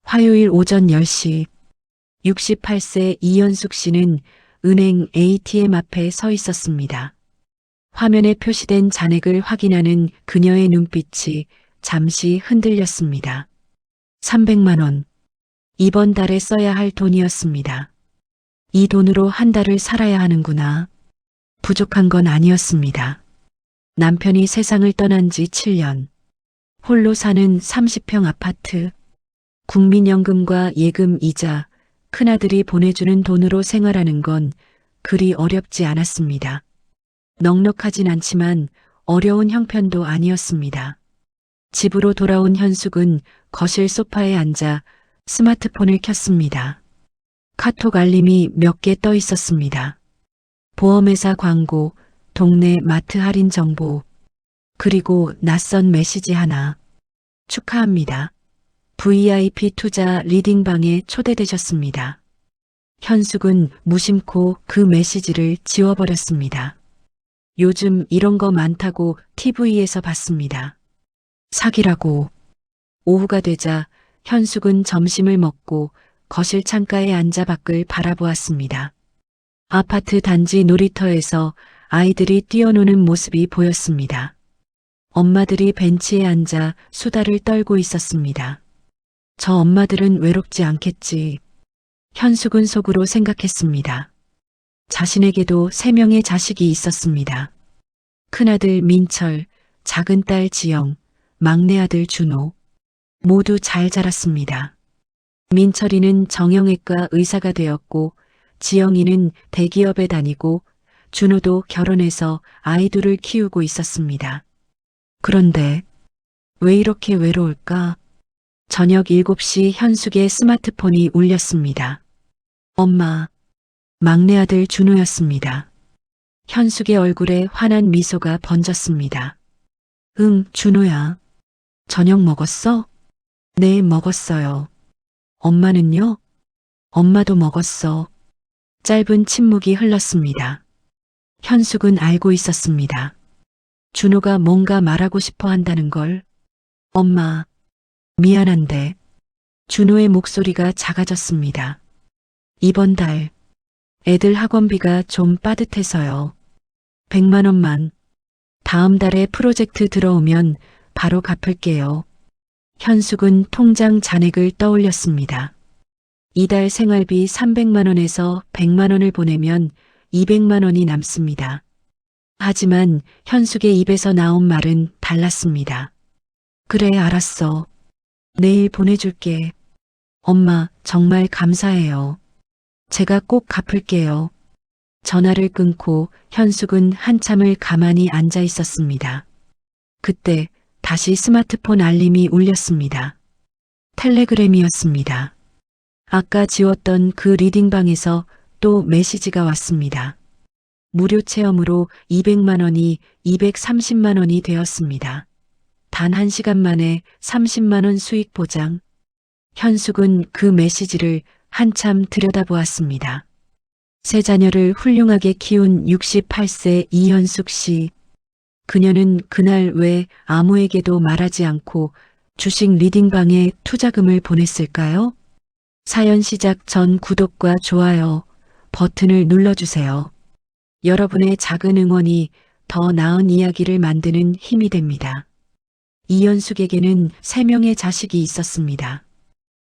화요일 오전 10시 68세 이현숙 씨는 은행 ATM 앞에 서 있었습니다. 화면에 표시된 잔액을 확인하는 그녀의 눈빛이 잠시 흔들렸습니다. 300만 원. 이번 달에 써야 할 돈이었습니다. 이 돈으로 한 달을 살아야 하는구나. 부족한 건 아니었습니다. 남편이 세상을 떠난 지 7년. 홀로 사는 30평 아파트. 국민연금과 예금 이자, 큰아들이 보내주는 돈으로 생활하는 건 그리 어렵지 않았습니다. 넉넉하진 않지만 어려운 형편도 아니었습니다. 집으로 돌아온 현숙은 거실 소파에 앉아 스마트폰을 켰습니다. 카톡 알림이 몇 개 떠 있었습니다. 보험회사 광고, 동네 마트 할인 정보, 그리고 낯선 메시지 하나. 축하합니다. VIP 투자 리딩방에 초대되셨습니다. 현숙은 무심코 그 메시지를 지워버렸습니다. 요즘 이런 거 많다고 TV에서 봤습니다. 사기라고. 오후가 되자 현숙은 점심을 먹고 거실 창가에 앉아 밖을 바라보았습니다. 아파트 단지 놀이터에서 아이들이 뛰어노는 모습이 보였습니다. 엄마들이 벤치에 앉아 수다를 떨고 있었습니다. 저 엄마들은 외롭지 않겠지. 현숙은 속으로 생각했습니다. 자신에게도 3명의 자식이 있었습니다. 큰아들 민철, 작은 딸 지영, 막내 아들 준호. 모두 잘 자랐습니다. 민철이는 정형외과 의사가 되었고 지영이는 대기업에 다니고 준호도 결혼해서 아이들을 키우고 있었습니다. 그런데 왜 이렇게 외로울까? 저녁 7시 현숙의 스마트폰이 울렸습니다. 엄마, 막내 아들 준호였습니다. 현숙의 얼굴에 환한 미소가 번졌습니다. 응, 준호야. 저녁 먹었어? 네, 먹었어요. 엄마는요? 엄마도 먹었어. 짧은 침묵이 흘렀습니다. 현숙은 알고 있었습니다. 준호가 뭔가 말하고 싶어 한다는 걸. 엄마, 미안한데. 준호의 목소리가 작아졌습니다. 이번 달 애들 학원비가 좀 빠듯해서요. 100만 원만. 다음 달에 프로젝트 들어오면 바로 갚을게요. 현숙은 통장 잔액을 떠올렸습니다. 이달 생활비 300만 원에서 100만 원을 보내면 200만 원이 남습니다. 하지만 현숙의 입에서 나온 말은 달랐습니다. 그래, 알았어. 내일 보내줄게. 엄마, 정말 감사해요. 제가 꼭 갚을게요. 전화를 끊고 현숙은 한참을 가만히 앉아 있었습니다. 그때 다시 스마트폰 알림이 울렸습니다. 텔레그램이었습니다. 아까 지웠던 그 리딩방에서 또 메시지가 왔습니다. 무료 체험으로 200만 원이 230만 원이 되었습니다. 단 1시간 만에 30만 원 수익 보장. 현숙은 그 메시지를 한참 들여다보았습니다. 세 자녀를 훌륭하게 키운 68세 이현숙 씨. 그녀는 그날 왜 아무에게도 말하지 않고 주식 리딩방에 투자금을 보냈을까요? 사연 시작 전 구독과 좋아요 버튼을 눌러주세요. 여러분의 작은 응원이 더 나은 이야기를 만드는 힘이 됩니다. 이현숙에게는 3명의 자식이 있었습니다.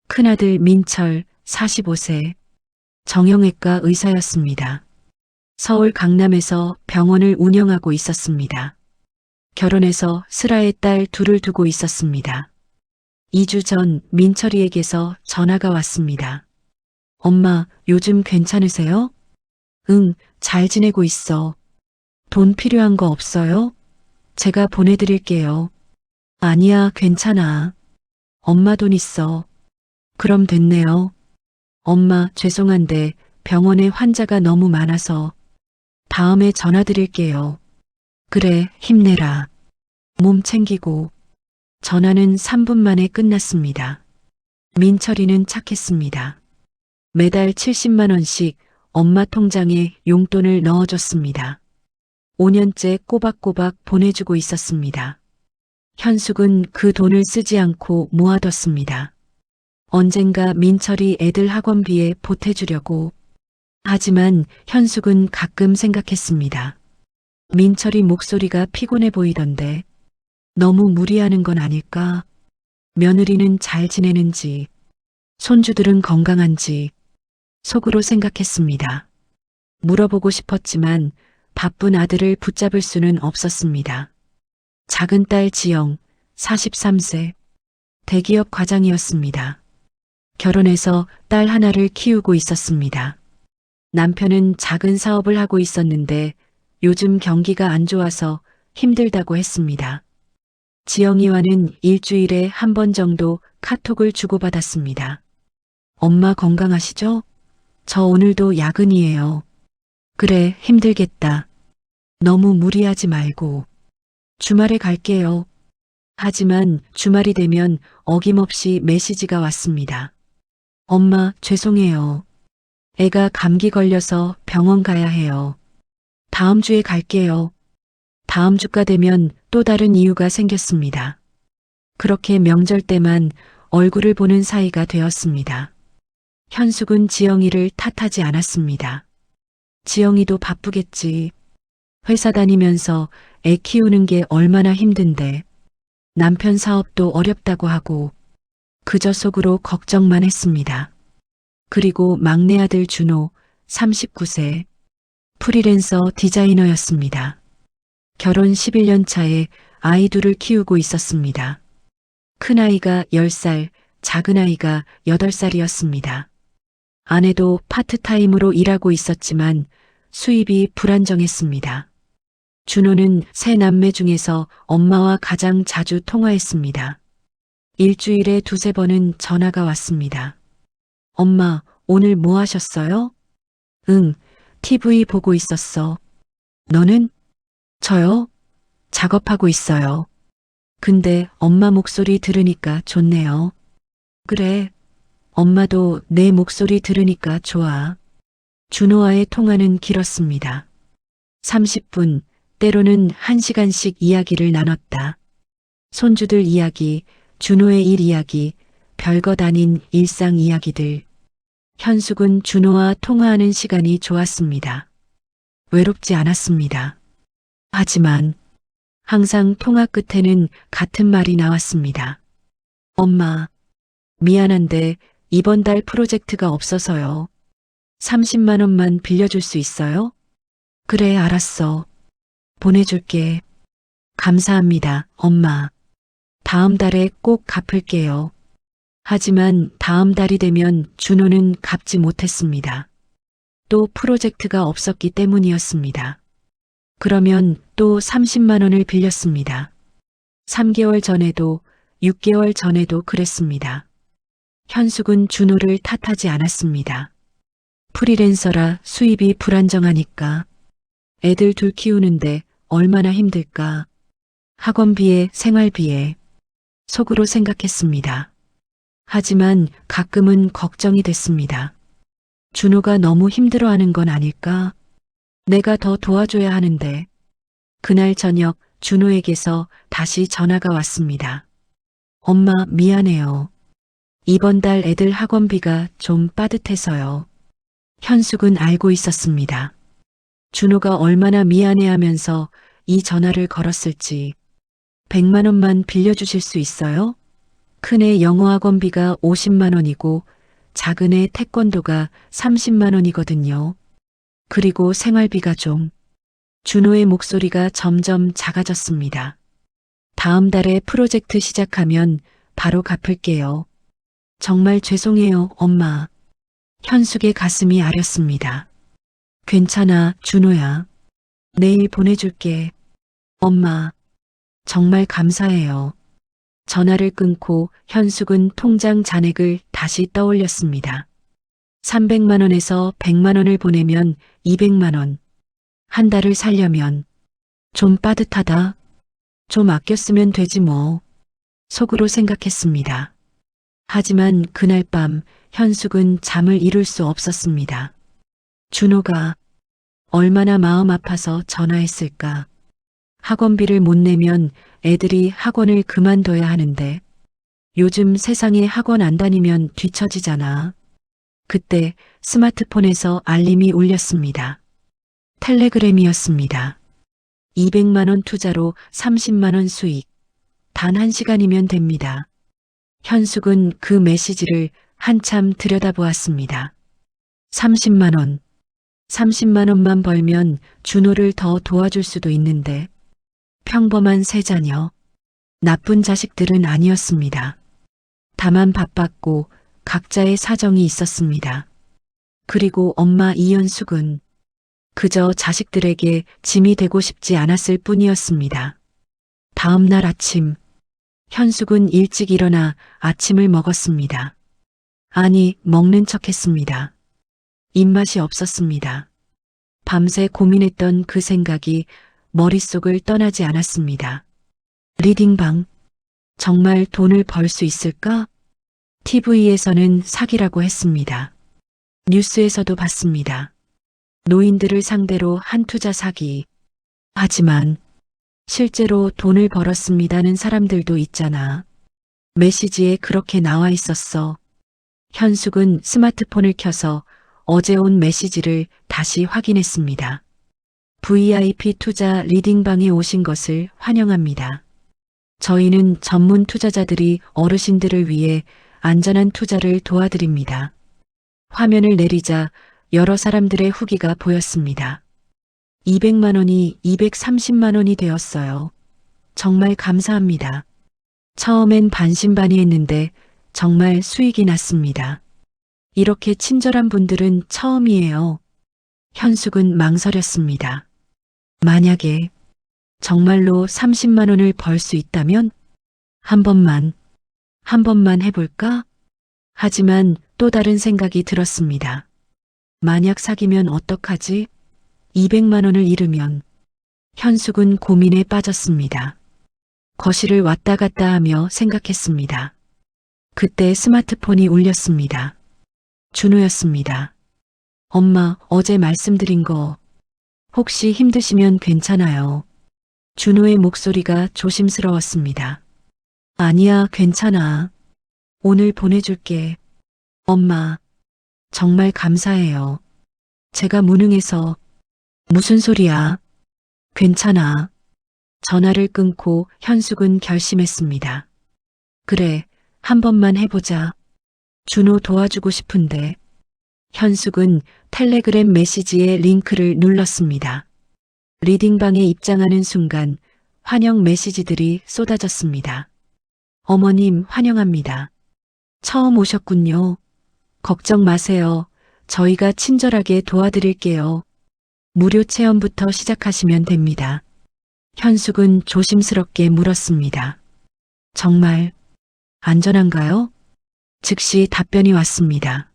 큰아들 민철 45세, 정형외과 의사였습니다. 서울 강남에서 병원을 운영하고 있었습니다. 결혼해서 슬아의 딸 둘을 두고 있었습니다. 2주 전 민철이에게서 전화가 왔습니다. 엄마, 요즘 괜찮으세요? 응, 잘 지내고 있어. 돈 필요한 거 없어요? 제가 보내드릴게요. 아니야, 괜찮아. 엄마 돈 있어. 그럼 됐네요. 엄마, 죄송한데 병원에 환자가 너무 많아서 다음에 전화드릴게요. 그래, 힘내라. 몸 챙기고. 전화는 3분 만에 끝났습니다. 민철이는 착했습니다. 매달 70만 원씩 엄마 통장에 용돈을 넣어줬습니다. 5년째 꼬박꼬박 보내주고 있었습니다. 현숙은 그 돈을 쓰지 않고 모아뒀습니다. 언젠가 민철이 애들 학원비에 보태주려고. 하지만 현숙은 가끔 생각했습니다. 민철이 목소리가 피곤해 보이던데 너무 무리하는 건 아닐까? 며느리는 잘 지내는지, 손주들은 건강한지 속으로 생각했습니다. 물어보고 싶었지만 바쁜 아들을 붙잡을 수는 없었습니다. 작은 딸 지영, 43세, 대기업 과장이었습니다. 결혼해서 딸 하나를 키우고 있었습니다. 남편은 작은 사업을 하고 있었는데 요즘 경기가 안 좋아서 힘들다고 했습니다. 지영이와는 일주일에 한 번 정도 카톡을 주고받았습니다. 엄마 건강하시죠? 저 오늘도 야근이에요. 그래, 힘들겠다. 너무 무리하지 말고. 주말에 갈게요. 하지만 주말이 되면 어김없이 메시지가 왔습니다. 엄마, 죄송해요. 애가 감기 걸려서 병원 가야 해요. 다음 주에 갈게요. 다음 주가 되면 또 다른 이유가 생겼습니다. 그렇게 명절 때만 얼굴을 보는 사이가 되었습니다. 현숙은 지영이를 탓하지 않았습니다. 지영이도 바쁘겠지. 회사 다니면서 애 키우는 게 얼마나 힘든데. 남편 사업도 어렵다고 하고 그저 속으로 걱정만 했습니다. 그리고 막내 아들 준호, 39세, 프리랜서 디자이너였습니다. 결혼 11년 차에 아이 둘을 키우고 있었습니다. 큰아이가 10살, 작은아이가 8살이었습니다. 아내도 파트타임으로 일하고 있었지만 수입이 불안정했습니다. 준호는 세 남매 중에서 엄마와 가장 자주 통화했습니다. 일주일에 두세 번은 전화가 왔습니다. 엄마, 오늘 뭐 하셨어요? 응, TV 보고 있었어. 너는? 저요? 작업하고 있어요. 근데 엄마 목소리 들으니까 좋네요. 그래, 엄마도 내 목소리 들으니까 좋아. 준호와의 통화는 길었습니다. 30분, 때로는 1시간씩 이야기를 나눴다. 손주들 이야기, 준호의 일 이야기, 별것 아닌 일상 이야기들. 현숙은 준호와 통화하는 시간이 좋았습니다. 외롭지 않았습니다. 하지만 항상 통화 끝에는 같은 말이 나왔습니다. 엄마, 미안한데 이번 달 프로젝트가 없어서요. 30만 원만 빌려줄 수 있어요? 그래, 알았어. 보내줄게. 감사합니다, 엄마. 다음 달에 꼭 갚을게요. 하지만 다음 달이 되면 준호는 갚지 못했습니다. 또 프로젝트가 없었기 때문이었습니다. 그러면 또 30만 원을 빌렸습니다. 3개월 전에도 6개월 전에도 그랬습니다. 현숙은 준호를 탓하지 않았습니다. 프리랜서라 수입이 불안정하니까. 애들 둘 키우는데 얼마나 힘들까. 학원비에 생활비에. 속으로 생각했습니다. 하지만 가끔은 걱정이 됐습니다. 준호가 너무 힘들어하는 건 아닐까? 내가 더 도와줘야 하는데. 그날 저녁 준호에게서 다시 전화가 왔습니다. 엄마, 미안해요. 이번 달 애들 학원비가 좀 빠듯해서요. 현숙은 알고 있었습니다. 준호가 얼마나 미안해하면서 이 전화를 걸었을지. 100만 원만 빌려주실 수 있어요? 큰애 영어 학원비가 50만 원이고 작은애 태권도가 30만 원이거든요. 그리고 생활비가 좀. 준호의 목소리가 점점 작아졌습니다. 다음 달에 프로젝트 시작하면 바로 갚을게요. 정말 죄송해요, 엄마. 현숙의 가슴이 아렸습니다. 괜찮아, 준호야. 내일 보내줄게. 엄마, 정말 감사해요. 전화를 끊고 현숙은 통장 잔액을 다시 떠올렸습니다. 300만 원에서 100만 원을 보내면 200만 원. 한 달을 살려면 좀 빠듯하다. 좀 아껴 쓰면 되지 뭐. 속으로 생각했습니다. 하지만 그날 밤 현숙은 잠을 이룰 수 없었습니다. 준호가 얼마나 마음 아파서 전화했을까. 학원비를 못 내면 애들이 학원을 그만둬야 하는데 요즘 세상에 학원 안 다니면 뒤처지잖아. 그때 스마트폰에서 알림이 울렸습니다. 텔레그램이었습니다. 200만 원 투자로 30만 원 수익. 단 1시간이면 됩니다. 현숙은 그 메시지를 한참 들여다보았습니다. 30만 원. 30만 원만 벌면 준호를 더 도와줄 수도 있는데 평범한 세 자녀. 나쁜 자식들은 아니었습니다. 다만 바빴고 각자의 사정이 있었습니다. 그리고 엄마 이현숙은 그저 자식들에게 짐이 되고 싶지 않았을 뿐이었습니다. 다음 날 아침, 현숙은 일찍 일어나 아침을 먹었습니다. 아니, 먹는 척 했습니다. 입맛이 없었습니다. 밤새 고민했던 그 생각이 머릿속을 떠나지 않았습니다. 리딩방, 정말 돈을 벌 수 있을까? TV에서는 사기라고 했습니다. 뉴스에서도 봤습니다. 노인들을 상대로 한 투자 사기. 하지만 실제로 돈을 벌었습니다는 사람들도 있잖아. 메시지에 그렇게 나와 있었어. 현숙은 스마트폰을 켜서 어제 온 메시지를 다시 확인했습니다. VIP 투자 리딩방에 오신 것을 환영합니다. 저희는 전문 투자자들이 어르신들을 위해 안전한 투자를 도와드립니다. 화면을 내리자 여러 사람들의 후기가 보였습니다. 200만 원이 230만 원이 되었어요. 정말 감사합니다. 처음엔 반신반의했는데 정말 수익이 났습니다. 이렇게 친절한 분들은 처음이에요. 현숙은 망설였습니다. 만약에 정말로 30만 원을 벌 수 있다면 한 번만 해볼까? 하지만 또 다른 생각이 들었습니다. 만약 사기면 어떡하지? 200만 원을 잃으면. 현숙은 고민에 빠졌습니다. 거실을 왔다 갔다 하며 생각했습니다. 그때 스마트폰이 울렸습니다. 준호였습니다. 엄마, 어제 말씀드린 거 혹시 힘드시면 괜찮아요. 준호의 목소리가 조심스러웠습니다. 아니야, 괜찮아. 오늘 보내줄게. 엄마, 정말 감사해요. 제가 무능해서. 무슨 소리야? 괜찮아. 전화를 끊고 현숙은 결심했습니다. 그래, 한 번만 해보자. 준호 도와주고 싶은데. 현숙은 텔레그램 메시지의 링크를 눌렀습니다. 리딩방에 입장하는 순간 환영 메시지들이 쏟아졌습니다. 어머님, 환영합니다. 처음 오셨군요. 걱정 마세요. 저희가 친절하게 도와드릴게요. 무료 체험부터 시작하시면 됩니다. 현숙은 조심스럽게 물었습니다. 정말 안전한가요? 즉시 답변이 왔습니다.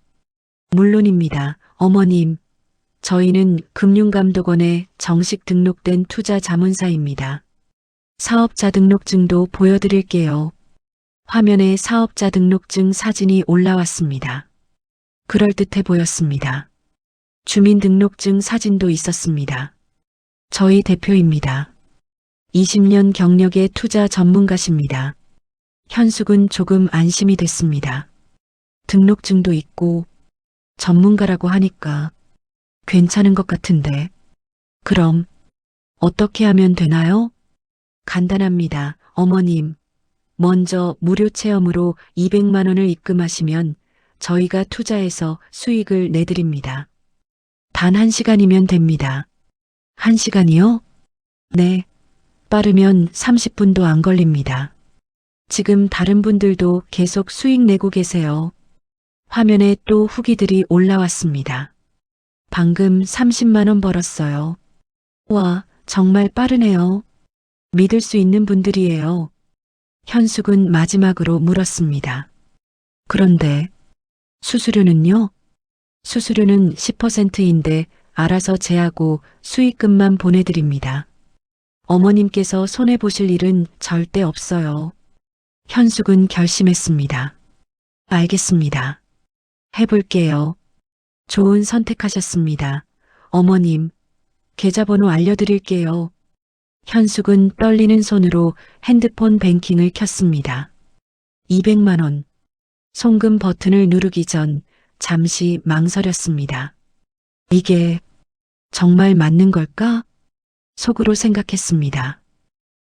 물론입니다, 어머님. 저희는 금융감독원에 정식 등록된 투자 자문사입니다. 사업자 등록증도 보여드릴게요. 화면에 사업자 등록증 사진이 올라왔습니다. 그럴듯해 보였습니다. 주민등록증 사진도 있었습니다. 저희 대표입니다. 20년 경력의 투자 전문가십니다. 현숙은 조금 안심이 됐습니다. 등록증도 있고 전문가라고 하니까 괜찮은 것 같은데. 그럼 어떻게 하면 되나요? 간단합니다, 어머님. 먼저 무료 체험으로 200만 원을 입금하시면 저희가 투자해서 수익을 내드립니다. 단 1시간이면 됩니다. 1시간이요? 네. 빠르면 30분도 안 걸립니다. 지금 다른 분들도 계속 수익 내고 계세요. 화면에 또 후기들이 올라왔습니다. 방금 30만 원 벌었어요. 와, 정말 빠르네요. 믿을 수 있는 분들이에요. 현숙은 마지막으로 물었습니다. 그런데 수수료는요? 수수료는 10%인데 알아서 제하고 수익금만 보내드립니다. 어머님께서 손해보실 일은 절대 없어요. 현숙은 결심했습니다. 알겠습니다. 해볼게요. 좋은 선택하셨습니다. 어머님, 계좌번호 알려드릴게요. 현숙은 떨리는 손으로 핸드폰 뱅킹을 켰습니다. 200만 원. 송금 버튼을 누르기 전 잠시 망설였습니다. 이게 정말 맞는 걸까? 속으로 생각했습니다.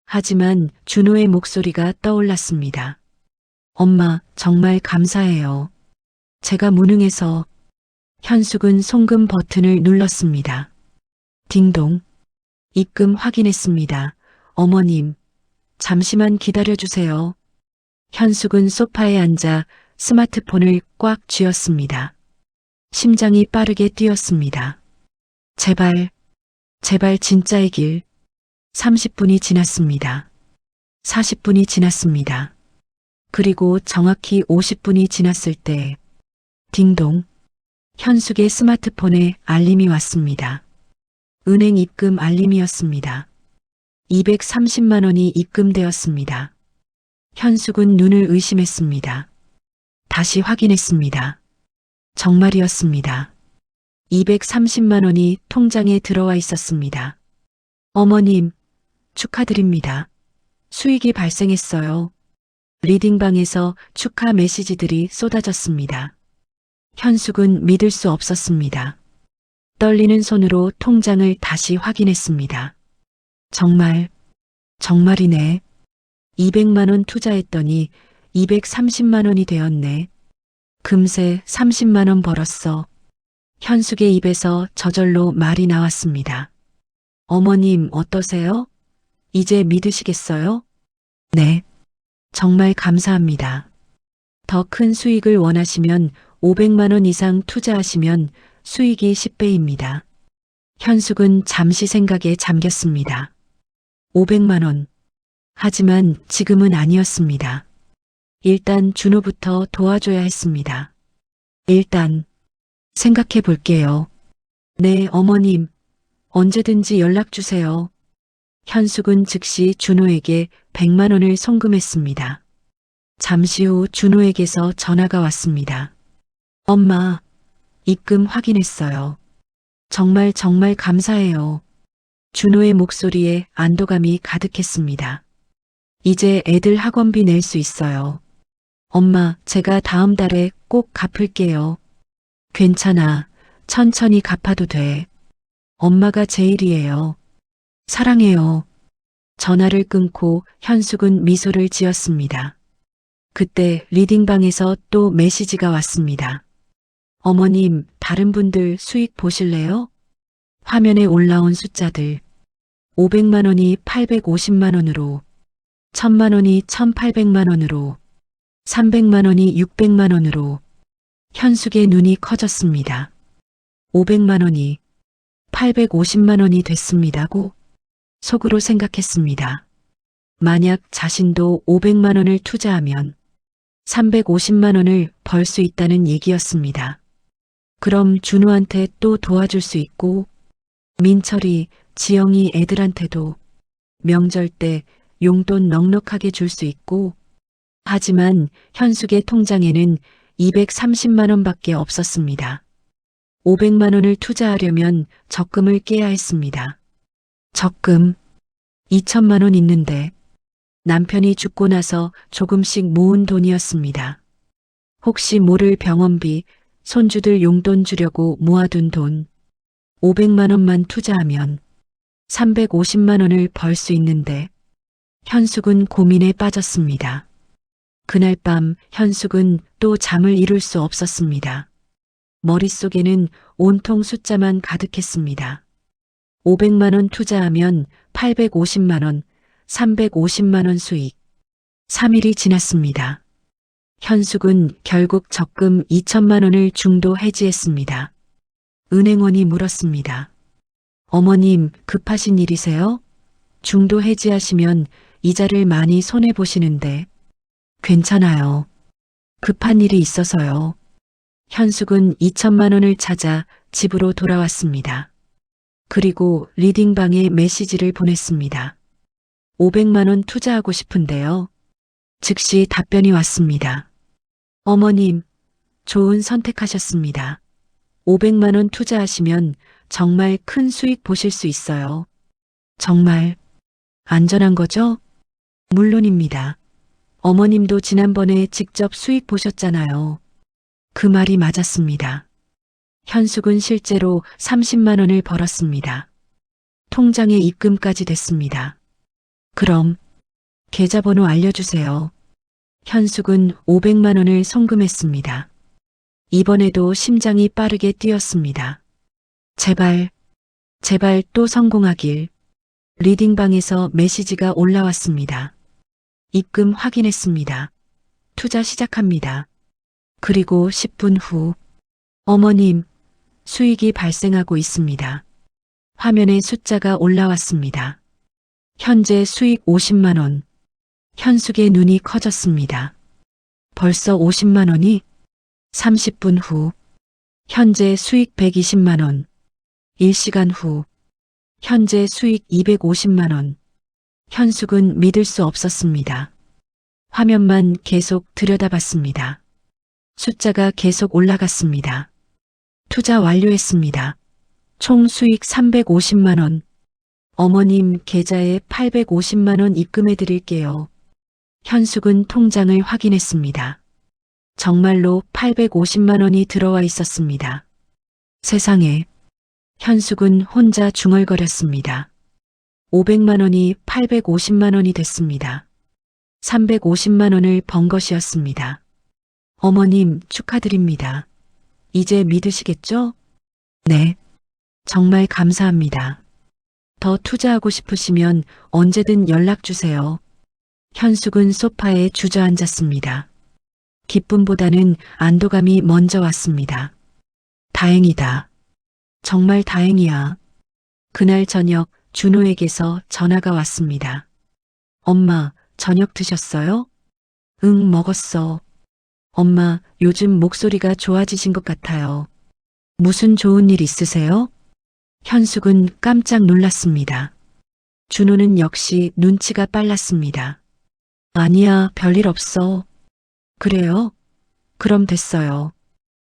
하지만 준호의 목소리가 떠올랐습니다. 엄마, 정말 감사해요. 제가 무능해서. 현숙은 송금 버튼을 눌렀습니다. 딩동. 입금 확인했습니다. 어머님, 잠시만 기다려주세요. 현숙은 소파에 앉아 스마트폰을 꽉 쥐었습니다. 심장이 빠르게 뛰었습니다. 제발, 제발 진짜이길. 30분이 지났습니다. 40분이 지났습니다. 그리고 정확히 50분이 지났을 때, 딩동. 현숙의 스마트폰에 알림이 왔습니다. 은행 입금 알림이었습니다. 230만 원이 입금되었습니다. 현숙은 눈을 의심했습니다. 다시 확인했습니다. 정말이었습니다. 230만 원이 통장에 들어와 있었습니다. 어머님, 축하드립니다. 수익이 발생했어요. 리딩방에서 축하 메시지들이 쏟아졌습니다. 현숙은 믿을 수 없었습니다. 떨리는 손으로 통장을 다시 확인했습니다. 정말이네. 200만 원 투자했더니 230만 원이 되었네. 금세 30만 원 벌었어. 현숙의 입에서 저절로 말이 나왔습니다. 어머님 어떠세요? 이제 믿으시겠어요? 네. 정말 감사합니다. 더 큰 수익을 원하시면 500만 원 이상 투자하시면 수익이 10배입니다. 현숙은 잠시 생각에 잠겼습니다. 500만 원. 하지만 지금은 아니었습니다. 일단 준호부터 도와줘야 했습니다. 일단 생각해 볼게요. 네, 어머님. 언제든지 연락 주세요. 현숙은 즉시 준호에게 100만 원을 송금했습니다. 잠시 후 준호에게서 전화가 왔습니다. 엄마, 입금 확인했어요. 정말 감사해요. 준호의 목소리에 안도감이 가득했습니다. 이제 애들 학원비 낼 수 있어요. 엄마, 제가 다음 달에 꼭 갚을게요. 괜찮아. 천천히 갚아도 돼. 엄마가 제일이에요. 사랑해요. 전화를 끊고 현숙은 미소를 지었습니다. 그때 리딩방에서 또 메시지가 왔습니다. 어머님, 다른 분들 수익 보실래요? 화면에 올라온 숫자들. 500만 원이 850만 원으로, 1000만 원이 1800만 원으로, 300만 원이 600만 원으로. 현숙의 눈이 커졌습니다. 500만 원이 850만 원이 됐습니다고 속으로 생각했습니다. 만약 자신도 500만 원을 투자하면 350만 원을 벌 수 있다는 얘기였습니다. 그럼 준호한테 또 도와줄 수 있고 민철이, 지영이 애들한테도 명절 때 용돈 넉넉하게 줄 수 있고. 하지만 현숙의 통장에는 230만 원밖에 없었습니다. 500만 원을 투자하려면 적금을 깨야 했습니다. 적금 2천만 원 있는데 남편이 죽고 나서 조금씩 모은 돈이었습니다. 혹시 모를 병원비, 손주들 용돈 주려고 모아둔 돈. 500만 원만 투자하면 350만 원을 벌 수 있는데 현숙은 고민에 빠졌습니다. 그날 밤 현숙은 또 잠을 이룰 수 없었습니다. 머릿속에는 온통 숫자만 가득했습니다. 500만 원 투자하면 850만 원, 350만 원 수익. 3일이 지났습니다. 현숙은 결국 적금 2천만 원을 중도 해지했습니다. 은행원이 물었습니다. 어머님, 급하신 일이세요? 중도 해지하시면 이자를 많이 손해보시는데. 괜찮아요. 급한 일이 있어서요. 현숙은 2천만 원을 찾아 집으로 돌아왔습니다. 그리고 리딩방에 메시지를 보냈습니다. 500만 원 투자하고 싶은데요. 즉시 답변이 왔습니다. 어머님, 좋은 선택하셨습니다. 500만 원 투자하시면 정말 큰 수익 보실 수 있어요. 정말 안전한 거죠? 물론입니다. 어머님도 지난번에 직접 수익 보셨잖아요. 그 말이 맞았습니다. 현숙은 실제로 30만 원을 벌었습니다. 통장에 입금까지 됐습니다. 그럼 계좌번호 알려주세요. 현숙은 500만 원을 송금했습니다. 이번에도 심장이 빠르게 뛰었습니다. 제발, 제발 또 성공하길. 리딩방에서 메시지가 올라왔습니다. 입금 확인했습니다. 투자 시작합니다. 그리고 10분 후, 어머님, 수익이 발생하고 있습니다. 화면에 숫자가 올라왔습니다. 현재 수익 50만 원. 현숙의 눈이 커졌습니다. 벌써 50만 원이? 30분 후, 현재 수익 120만 원. 1시간 후, 현재 수익 250만 원. 현숙은 믿을 수 없었습니다. 화면만 계속 들여다봤습니다. 숫자가 계속 올라갔습니다. 투자 완료했습니다. 총 수익 350만 원. 어머님 계좌에 850만 원 입금해 드릴게요. 현숙은 통장을 확인했습니다. 정말로 850만 원이 들어와 있었습니다. 세상에. 현숙은 혼자 중얼거렸습니다. 500만 원이 850만 원이 됐습니다. 350만 원을 번 것이었습니다. 어머님 축하드립니다. 이제 믿으시겠죠? 네. 정말 감사합니다. 더 투자하고 싶으시면 언제든 연락 주세요. 현숙은 소파에 주저앉았습니다. 기쁨보다는 안도감이 먼저 왔습니다. 다행이다. 정말 다행이야. 그날 저녁 준호에게서 전화가 왔습니다. 엄마, 저녁 드셨어요? 응, 먹었어. 엄마, 요즘 목소리가 좋아지신 것 같아요. 무슨 좋은 일 있으세요? 현숙은 깜짝 놀랐습니다. 준호는 역시 눈치가 빨랐습니다. 아니야, 별일 없어. 그래요? 그럼 됐어요.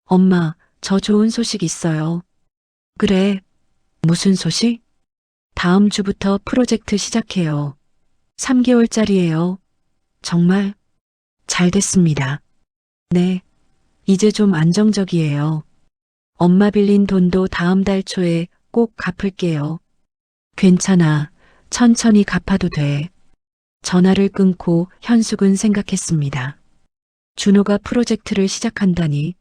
엄마, 저 좋은 소식 있어요. 그래. 무슨 소식? 다음 주부터 프로젝트 시작해요. 3개월짜리예요. 정말? 잘 됐습니다. 네. 이제 좀 안정적이에요. 엄마 빌린 돈도 다음 달 초에 꼭 갚을게요. 괜찮아. 천천히 갚아도 돼. 전화를 끊고 현숙은 생각했습니다. 준호가 프로젝트를 시작한다니.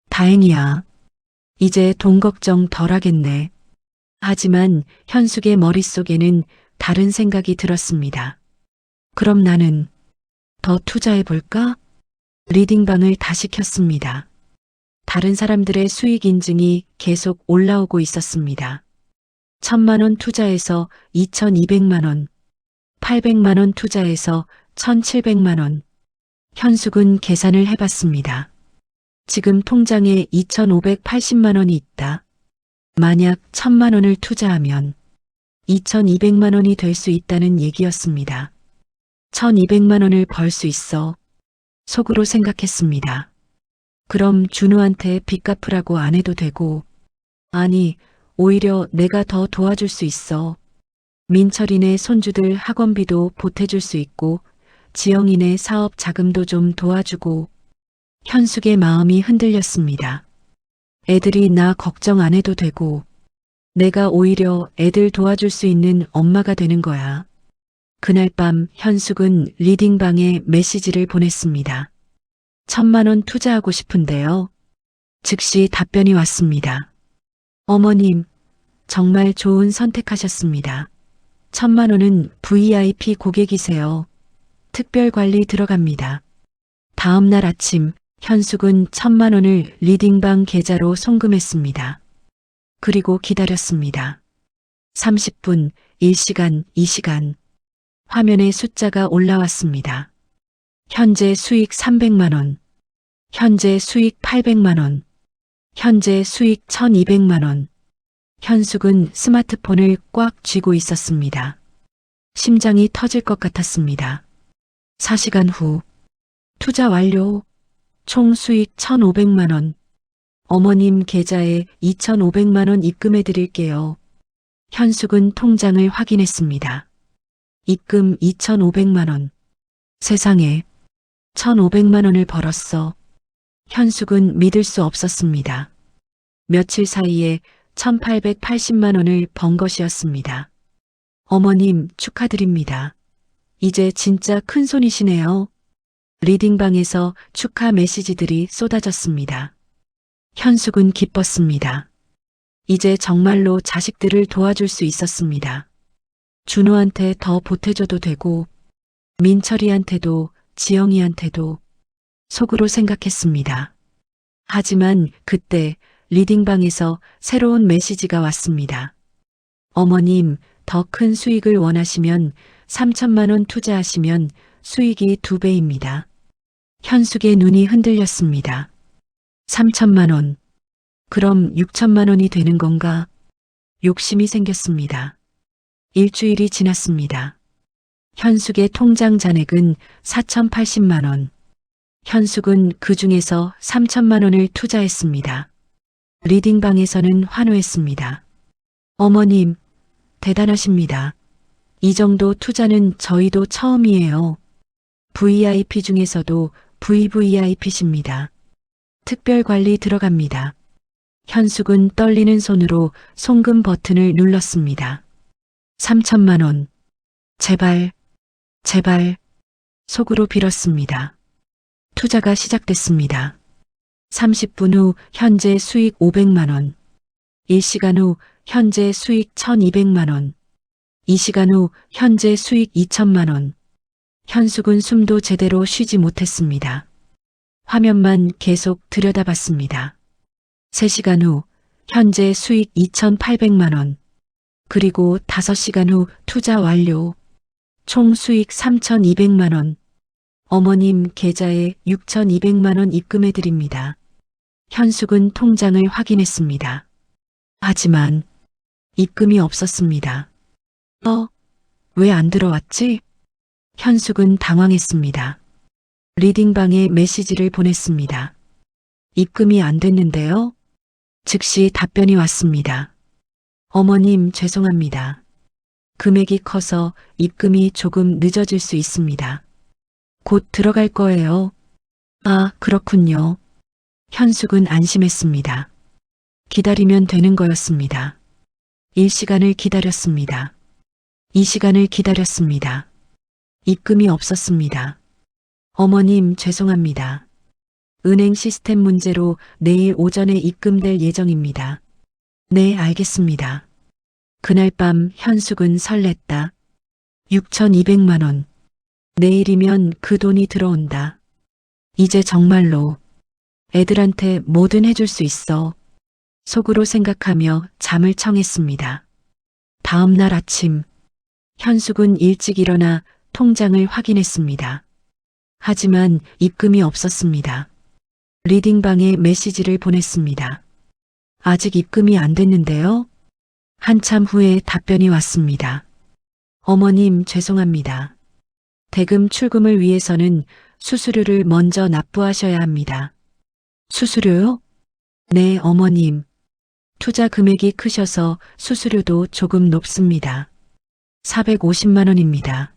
다행이야. 이제 돈 걱정 덜 하겠네. 하지만 현숙의 머릿속에는 다른 생각이 들었습니다. 그럼 나는 더 투자해볼까? 리딩방을 다시 켰습니다. 다른 사람들의 수익 인증이 계속 올라오고 있었습니다. 1000만 원 투자해서 2200만 원, 800만 원 투자해서 1700만 원. 현숙은 계산을 해봤습니다. 지금 통장에 2580만 원이 있다. 만약 1000만 원을 투자하면 2200만 원이 될 수 있다는 얘기였습니다. 1200만 원을 벌 수 있어. 속으로 생각했습니다. 그럼 준호한테 빚 갚으라고 안 해도 되고, 아니, 오히려 내가 더 도와줄 수 있어. 민철이네 손주들 학원비도 보태줄 수 있고, 지영이네 사업 자금도 좀 도와주고. 현숙의 마음이 흔들렸습니다. 애들이 나 걱정 안 해도 되고, 내가 오히려 애들 도와줄 수 있는 엄마가 되는 거야. 그날 밤 현숙은 리딩방에 메시지를 보냈습니다. 1000만 원 투자하고 싶은데요. 즉시 답변이 왔습니다. 어머님, 정말 좋은 선택하셨습니다. 1000만 원은 VIP 고객이세요. 특별 관리 들어갑니다. 다음 날 아침 현숙은 1000만 원을 리딩방 계좌로 송금했습니다. 그리고 기다렸습니다. 30분, 1시간, 2시간. 화면에 숫자가 올라왔습니다. 현재 수익 300만 원, 현재 수익 800만 원, 현재 수익 1200만 원. 현숙은 스마트폰을 꽉 쥐고 있었습니다. 심장이 터질 것 같았습니다. 4시간 후, 투자 완료. 총 수익 1500만 원. 어머님 계좌에 2500만 원 입금해 드릴게요. 현숙은 통장을 확인했습니다. 입금 2500만 원. 세상에, 1,500만 원을 벌었어. 현숙은 믿을 수 없었습니다. 며칠 사이에 1,880만 원을 번 것이었습니다. 어머님 축하드립니다. 이제 진짜 큰 손이시네요. 리딩방에서 축하 메시지들이 쏟아졌습니다. 현숙은 기뻤습니다. 이제 정말로 자식들을 도와줄 수 있었습니다. 준호한테 더 보태줘도 되고 민철이한테도 지영이한테도 속으로 생각했습니다. 하지만 그때 리딩방에서 새로운 메시지가 왔습니다. 어머님, 더 큰 수익을 원하시면 3천만 원 투자하시면 수익이 2배입니다. 현숙의 눈이 흔들렸습니다. 3천만 원. 그럼 6천만 원이 되는 건가? 욕심이 생겼습니다. 일주일이 지났습니다. 현숙의 통장 잔액은 4,080만 원. 현숙은 그 중에서 3천만 원을 투자했습니다. 리딩방에서는 환호했습니다. 어머님, 대단하십니다. 이 정도 투자는 저희도 처음이에요. VIP 중에서도 VVIP십니다. 특별 관리 들어갑니다. 현숙은 떨리는 손으로 송금 버튼을 눌렀습니다. 3천만 원. 제발, 제발, 속으로 빌었습니다. 투자가 시작됐습니다. 30분 후 현재 수익 500만 원. 1시간 후 현재 수익 1,200만 원. 2시간 후 현재 수익 2천만 원. 현숙은 숨도 제대로 쉬지 못했습니다. 화면만 계속 들여다봤습니다. 3시간 후 현재 수익 2,800만 원. 그리고 5시간 후 투자 완료. 총 수익 3,200만 원. 어머님 계좌에 6,200만 원 입금해 드립니다. 현숙은 통장을 확인했습니다. 하지만 입금이 없었습니다. 왜 안 들어왔지? 현숙은 당황했습니다. 리딩방에 메시지를 보냈습니다. 입금이 안 됐는데요? 즉시 답변이 왔습니다. 어머님 죄송합니다. 금액이 커서 입금이 조금 늦어질 수 있습니다. 곧 들어갈 거예요. 아, 그렇군요. 현숙은 안심했습니다. 기다리면 되는 거였습니다. 1시간을 기다렸습니다. 2시간을 기다렸습니다. 입금이 없었습니다. 어머님 죄송합니다. 은행 시스템 문제로 내일 오전에 입금될 예정입니다. 네, 알겠습니다. 그날 밤 현숙은 설렜다. 6,200만 원. 내일이면 그 돈이 들어온다. 이제 정말로 애들한테 뭐든 해줄 수 있어. 속으로 생각하며 잠을 청했습니다. 다음 날 아침 현숙은 일찍 일어나 통장을 확인했습니다. 하지만 입금이 없었습니다. 리딩방에 메시지를 보냈습니다. 아직 입금이 안 됐는데요? 한참 후에 답변이 왔습니다. 어머님 죄송합니다. 대금 출금을 위해서는 수수료를 먼저 납부하셔야 합니다. 수수료요? 네, 어머님. 투자 금액이 크셔서 수수료도 조금 높습니다. 450만 원입니다.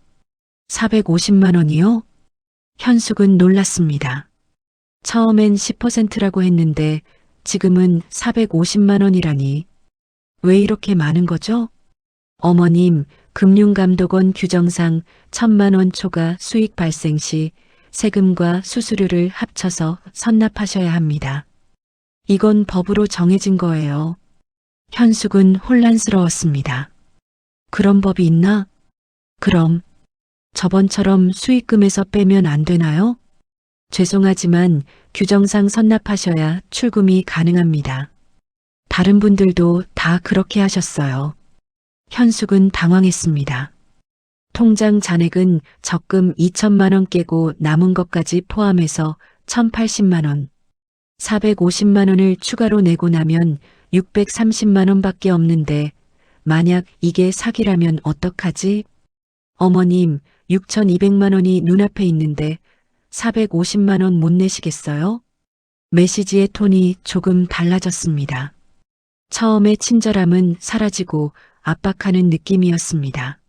450만 원이요? 현숙은 놀랐습니다. 처음엔 10%라고 했는데 지금은 450만 원이라니. 왜 이렇게 많은 거죠? 어머님, 금융감독원 규정상 1,000만 원 초과 수익 발생 시 세금과 수수료를 합쳐서 선납하셔야 합니다. 이건 법으로 정해진 거예요. 현숙은 혼란스러웠습니다. 그런 법이 있나? 그럼 저번처럼 수익금에서 빼면 안 되나요? 죄송하지만 규정상 선납하셔야 출금이 가능합니다. 다른 분들도 다 그렇게 하셨어요. 현숙은 당황했습니다. 통장 잔액은 적금 2천만 원 깨고 남은 것까지 포함해서 1,080만 원. 450만 원을 추가로 내고 나면 630만 원밖에 없는데 만약 이게 사기라면 어떡하지? 어머님, 6,200만 원이 눈앞에 있는데 450만 원 못 내시겠어요? 메시지의 톤이 조금 달라졌습니다. 처음의 친절함은 사라지고 압박하는 느낌이었습니다.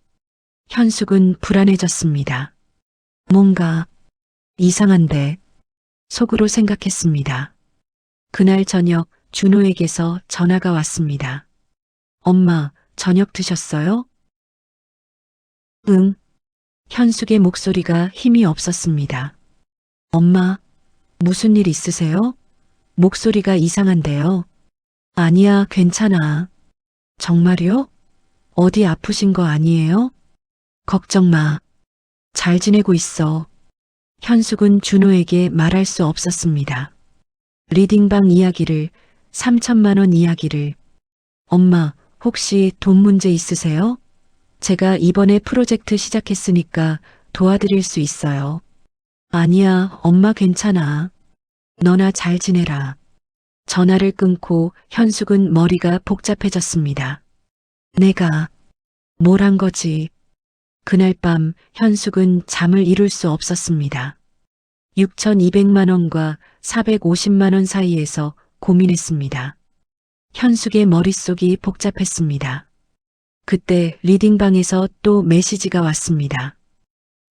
현숙은 불안해졌습니다. 뭔가 이상한데 속으로 생각했습니다. 그날 저녁 준호에게서 전화가 왔습니다. 엄마, 저녁 드셨어요? 응. 현숙의 목소리가 힘이 없었습니다. 엄마, 무슨 일 있으세요? 목소리가 이상한데요. 아니야, 괜찮아. 정말요? 어디 아프신 거 아니에요? 걱정 마. 잘 지내고 있어. 현숙은 준호에게 말할 수 없었습니다. 리딩방 이야기를, 3천만 원 이야기를. 엄마, 혹시 돈 문제 있으세요? 제가 이번에 프로젝트 시작했으니까 도와드릴 수 있어요. 아니야, 엄마 괜찮아. 너나 잘 지내라. 전화를 끊고 현숙은 머리가 복잡해졌습니다. 내가 뭘 한 거지? 그날 밤 현숙은 잠을 이룰 수 없었습니다. 6,200만 원과 450만 원 사이에서 고민했습니다. 현숙의 머릿속이 복잡했습니다. 그때 리딩방에서 또 메시지가 왔습니다.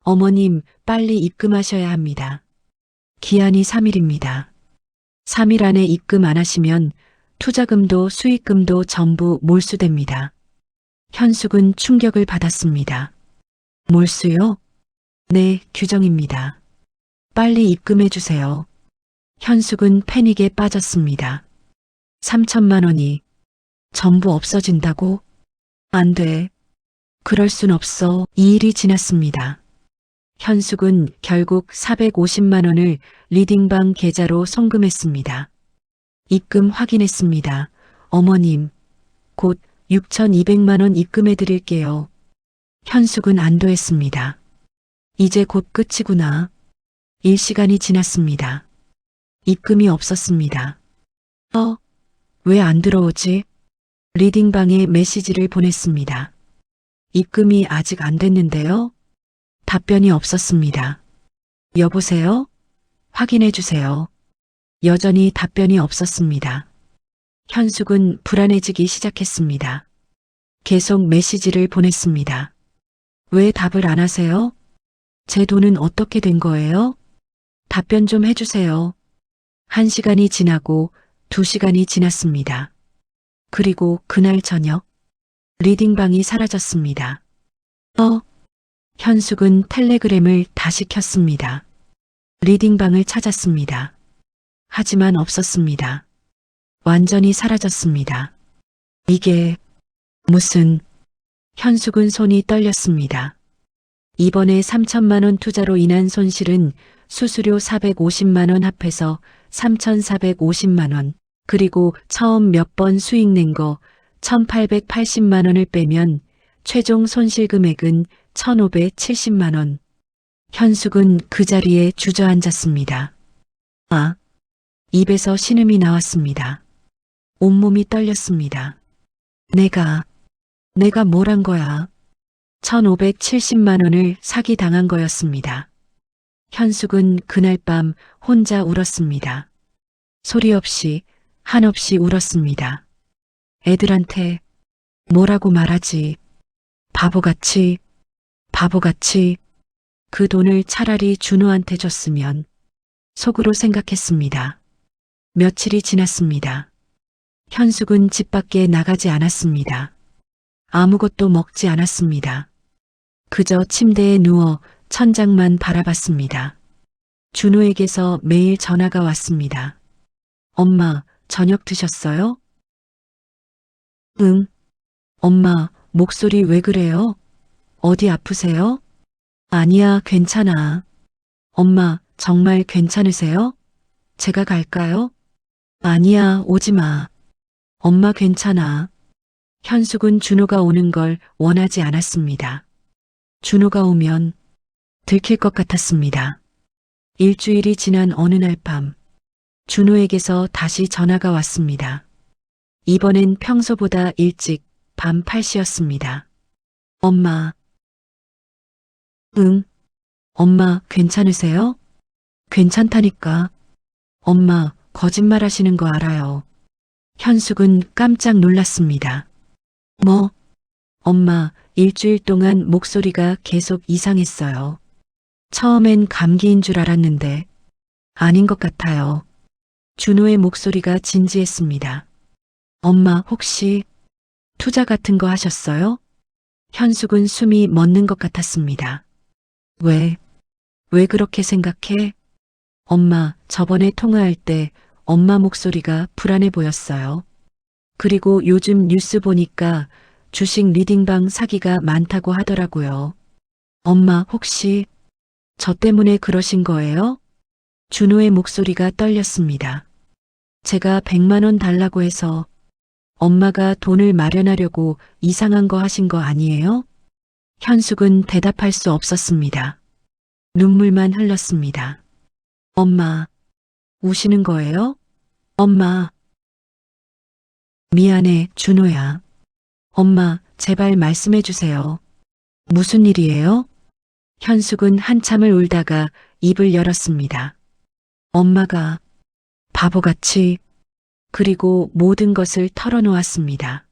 어머님, 빨리 입금하셔야 합니다. 기한이 3일입니다. 3일 안에 입금 안 하시면 투자금도 수익금도 전부 몰수됩니다. 현숙은 충격을 받았습니다. 몰수요? 네, 규정입니다. 빨리 입금해 주세요. 현숙은 패닉에 빠졌습니다. 3천만 원이 전부 없어진다고? 안 돼. 그럴 순 없어. 2일이 지났습니다. 현숙은 결국 450만 원을 리딩방 계좌로 송금했습니다. 입금 확인했습니다. 어머님, 곧 6,200만 원 입금해 드릴게요. 현숙은 안도했습니다. 이제 곧 끝이구나. 1시간이 지났습니다. 입금이 없었습니다. 왜 안 들어오지? 리딩방에 메시지를 보냈습니다. 입금이 아직 안 됐는데요? 답변이 없었습니다. 여보세요? 확인해 주세요. 여전히 답변이 없었습니다. 현숙은 불안해지기 시작했습니다. 계속 메시지를 보냈습니다. 왜 답을 안 하세요? 제 돈은 어떻게 된 거예요? 답변 좀 해주세요. 1시간이 지나고 2시간이 지났습니다. 그리고 그날 저녁, 리딩방이 사라졌습니다. 현숙은 텔레그램을 다시 켰습니다. 리딩방을 찾았습니다. 하지만 없었습니다. 완전히 사라졌습니다. 이게 무슨... 현숙은 손이 떨렸습니다. 이번에 3천만 원 투자로 인한 손실은 수수료 450만 원 합해서 3,450만 원, 그리고 처음 몇 번 수익 낸 거 1,880만 원을 빼면 최종 손실 금액은 1,570만 원. 현숙은 그 자리에 주저앉았습니다. 입에서 신음이 나왔습니다. 온몸이 떨렸습니다. 내가 뭘 한 거야? 1,570만 원을 사기당한 거였습니다. 현숙은 그날 밤 혼자 울었습니다. 소리 없이 한없이 울었습니다. 애들한테 뭐라고 말하지? 바보같이 그 돈을 차라리 준호한테 줬으면 속으로 생각했습니다. 며칠이 지났습니다. 현숙은 집 밖에 나가지 않았습니다. 아무것도 먹지 않았습니다. 그저 침대에 누워 천장만 바라봤습니다. 준호에게서 매일 전화가 왔습니다. 엄마, 저녁 드셨어요? 응. 엄마, 목소리 왜 그래요? 어디 아프세요? 아니야, 괜찮아. 엄마, 정말 괜찮으세요? 제가 갈까요? 아니야, 오지 마. 엄마 괜찮아. 현숙은 준호가 오는 걸 원하지 않았습니다. 준호가 오면 들킬 것 같았습니다. 일주일이 지난 어느 날 밤, 준호에게서 다시 전화가 왔습니다. 이번엔 평소보다 일찍 밤 8시였습니다. 엄마. 응. 엄마 괜찮으세요? 괜찮다니까. 엄마 거짓말 하시는 거 알아요. 현숙은 깜짝 놀랐습니다. 뭐? 엄마 일주일 동안 목소리가 계속 이상했어요. 처음엔 감기인 줄 알았는데 아닌 것 같아요. 준호의 목소리가 진지했습니다. 엄마 혹시 투자 같은 거 하셨어요? 현숙은 숨이 멎는 것 같았습니다. 왜 그렇게 생각해? 엄마, 저번에 통화할 때 엄마 목소리가 불안해 보였어요. 그리고 요즘 뉴스 보니까 주식 리딩방 사기가 많다고 하더라고요. 엄마, 혹시 저 때문에 그러신 거예요? 준호의 목소리가 떨렸습니다. 제가 100만 원 달라고 해서 엄마가 돈을 마련하려고 이상한 거 하신 거 아니에요? 현숙은 대답할 수 없었습니다. 눈물만 흘렀습니다. 엄마, 우시는 거예요? 엄마. 미안해, 준호야. 엄마, 제발 말씀해 주세요. 무슨 일이에요? 현숙은 한참을 울다가 입을 열었습니다. 엄마가 바보같이 그리고 모든 것을 털어놓았습니다.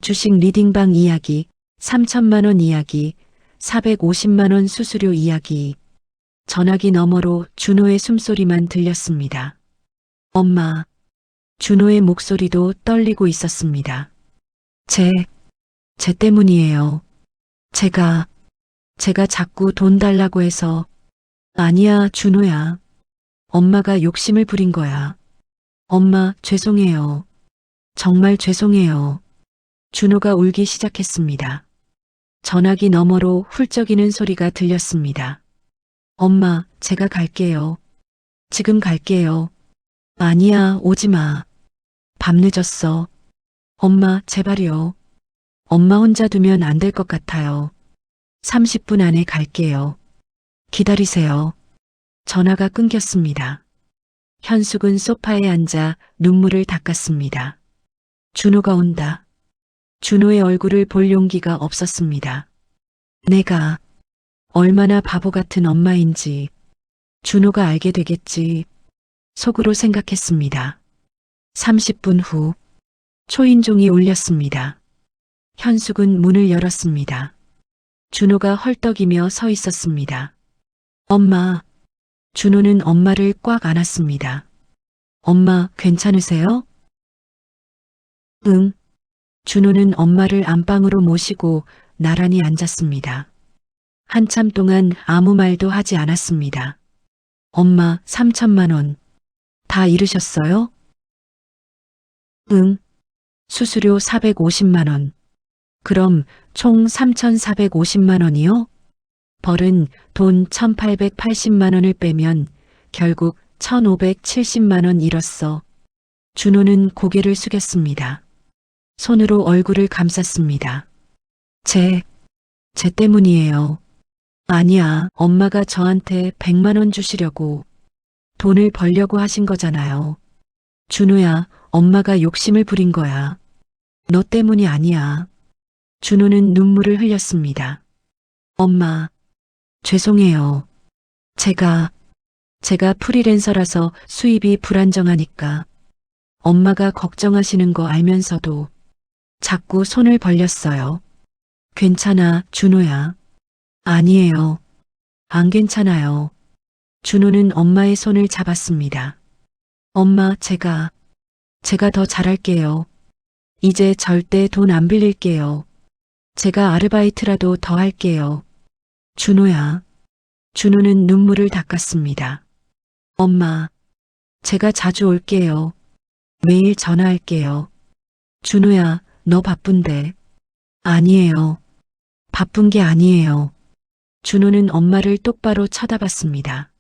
주식 리딩방 이야기, 3천만 원 이야기, 450만 원 수수료 이야기. 전화기 너머로 준호의 숨소리만 들렸습니다. 엄마. 준호의 목소리도 떨리고 있었습니다. 제 때문이에요. 제가 자꾸 돈 달라고 해서. 아니야, 준호야. 엄마가 욕심을 부린 거야. 엄마, 죄송해요. 정말 죄송해요. 준호가 울기 시작했습니다. 전화기 너머로 훌쩍이는 소리가 들렸습니다. 엄마, 제가 갈게요. 지금 갈게요. 아니야, 오지 마. 밤 늦었어. 엄마, 제발요. 엄마 혼자 두면 안 될 것 같아요. 30분 안에 갈게요. 기다리세요. 전화가 끊겼습니다. 현숙은 소파에 앉아 눈물을 닦았습니다. 준호가 온다. 준호의 얼굴을 볼 용기가 없었습니다. 내가 얼마나 바보 같은 엄마인지 준호가 알게 되겠지. 속으로 생각했습니다. 30분 후 초인종이 울렸습니다. 현숙은 문을 열었습니다. 준호가 헐떡이며 서 있었습니다. 엄마. 준호는 엄마를 꽉 안았습니다. 엄마, 괜찮으세요? 응. 준호는 엄마를 안방으로 모시고 나란히 앉았습니다. 한참 동안 아무 말도 하지 않았습니다. 엄마, 3천만 원. 다 잃으셨어요? 응. 수수료 450만 원. 그럼 총 3,450만 원이요? 벌은 돈 1,880만 원을 빼면 결국 1,570만 원 잃었어. 준호는 고개를 숙였습니다. 손으로 얼굴을 감쌌습니다. 제 때문이에요. 아니야, 엄마가 저한테 100만 원 주시려고 돈을 벌려고 하신 거잖아요. 준호야, 엄마가 욕심을 부린 거야. 너 때문이 아니야. 준호는 눈물을 흘렸습니다. 엄마, 죄송해요. 제가 프리랜서라서 수입이 불안정하니까 엄마가 걱정하시는 거 알면서도 자꾸 손을 벌렸어요. 괜찮아, 준호야. 아니에요. 안 괜찮아요. 준호는 엄마의 손을 잡았습니다. 엄마, 제가 더 잘할게요. 이제 절대 돈 안 빌릴게요. 제가 아르바이트라도 더 할게요. 준호야. 준호는 눈물을 닦았습니다. 엄마, 제가 자주 올게요. 매일 전화할게요. 준호야, 너 바쁜데. 아니에요. 바쁜 게 아니에요. 준호는 엄마를 똑바로 쳐다봤습니다.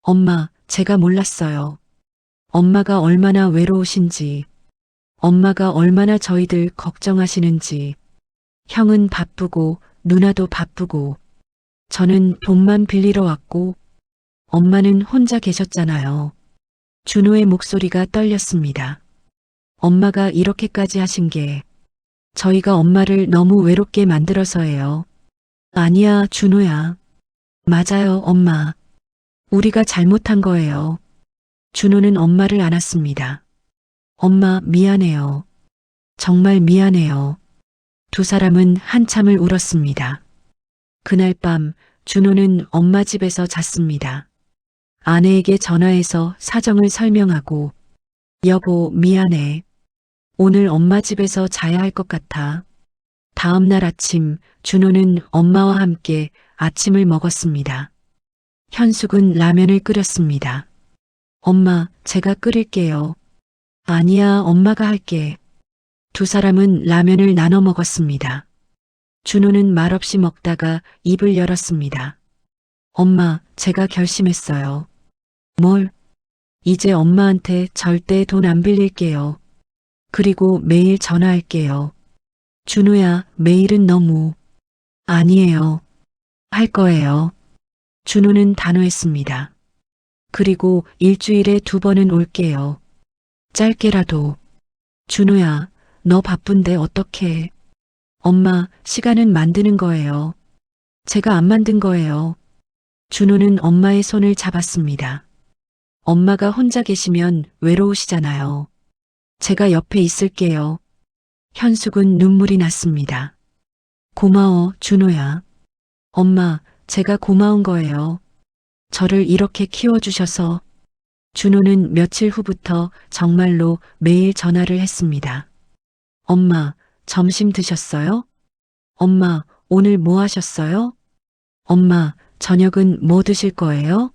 엄마, 제가 몰랐어요. 엄마가 얼마나 외로우신지, 엄마가 얼마나 저희들 걱정하시는지. 형은 바쁘고 누나도 바쁘고 저는 돈만 빌리러 왔고 엄마는 혼자 계셨잖아요. 준호의 목소리가 떨렸습니다. 엄마가 이렇게까지 하신 게 저희가 엄마를 너무 외롭게 만들어서예요. 아니야, 준호야. 맞아요, 엄마. 우리가 잘못한 거예요. 준호는 엄마를 안았습니다. 엄마, 미안해요. 정말 미안해요. 두 사람은 한참을 울었습니다. 그날 밤 준호는 엄마 집에서 잤습니다. 아내에게 전화해서 사정을 설명하고 여보, 미안해. 오늘 엄마 집에서 자야 할 것 같아. 다음 날 아침 준호는 엄마와 함께 아침을 먹었습니다. 현숙은 라면을 끓였습니다. 엄마, 제가 끓일게요. 아니야, 엄마가 할게. 두 사람은 라면을 나눠 먹었습니다. 준호는 말없이 먹다가 입을 열었습니다. 엄마, 제가 결심했어요. 뭘? 이제 엄마한테 절대 돈 안 빌릴게요. 그리고 매일 전화할게요. 준호야, 매일은 너무. 아니에요. 할 거예요. 준호는 단호했습니다. 그리고 일주일에 2번은 올게요. 짧게라도. 준호야, 너 바쁜데 어떡해. 엄마, 시간은 만드는 거예요. 제가 안 만든 거예요. 준호는 엄마의 손을 잡았습니다. 엄마가 혼자 계시면 외로우시잖아요. 제가 옆에 있을게요. 현숙은 눈물이 났습니다. 고마워, 준호야. 엄마, 제가 고마운 거예요. 저를 이렇게 키워주셔서. 준호는 며칠 후부터 정말로 매일 전화를 했습니다. 엄마, 점심 드셨어요? 엄마, 오늘 뭐 하셨어요? 엄마, 저녁은 뭐 드실 거예요?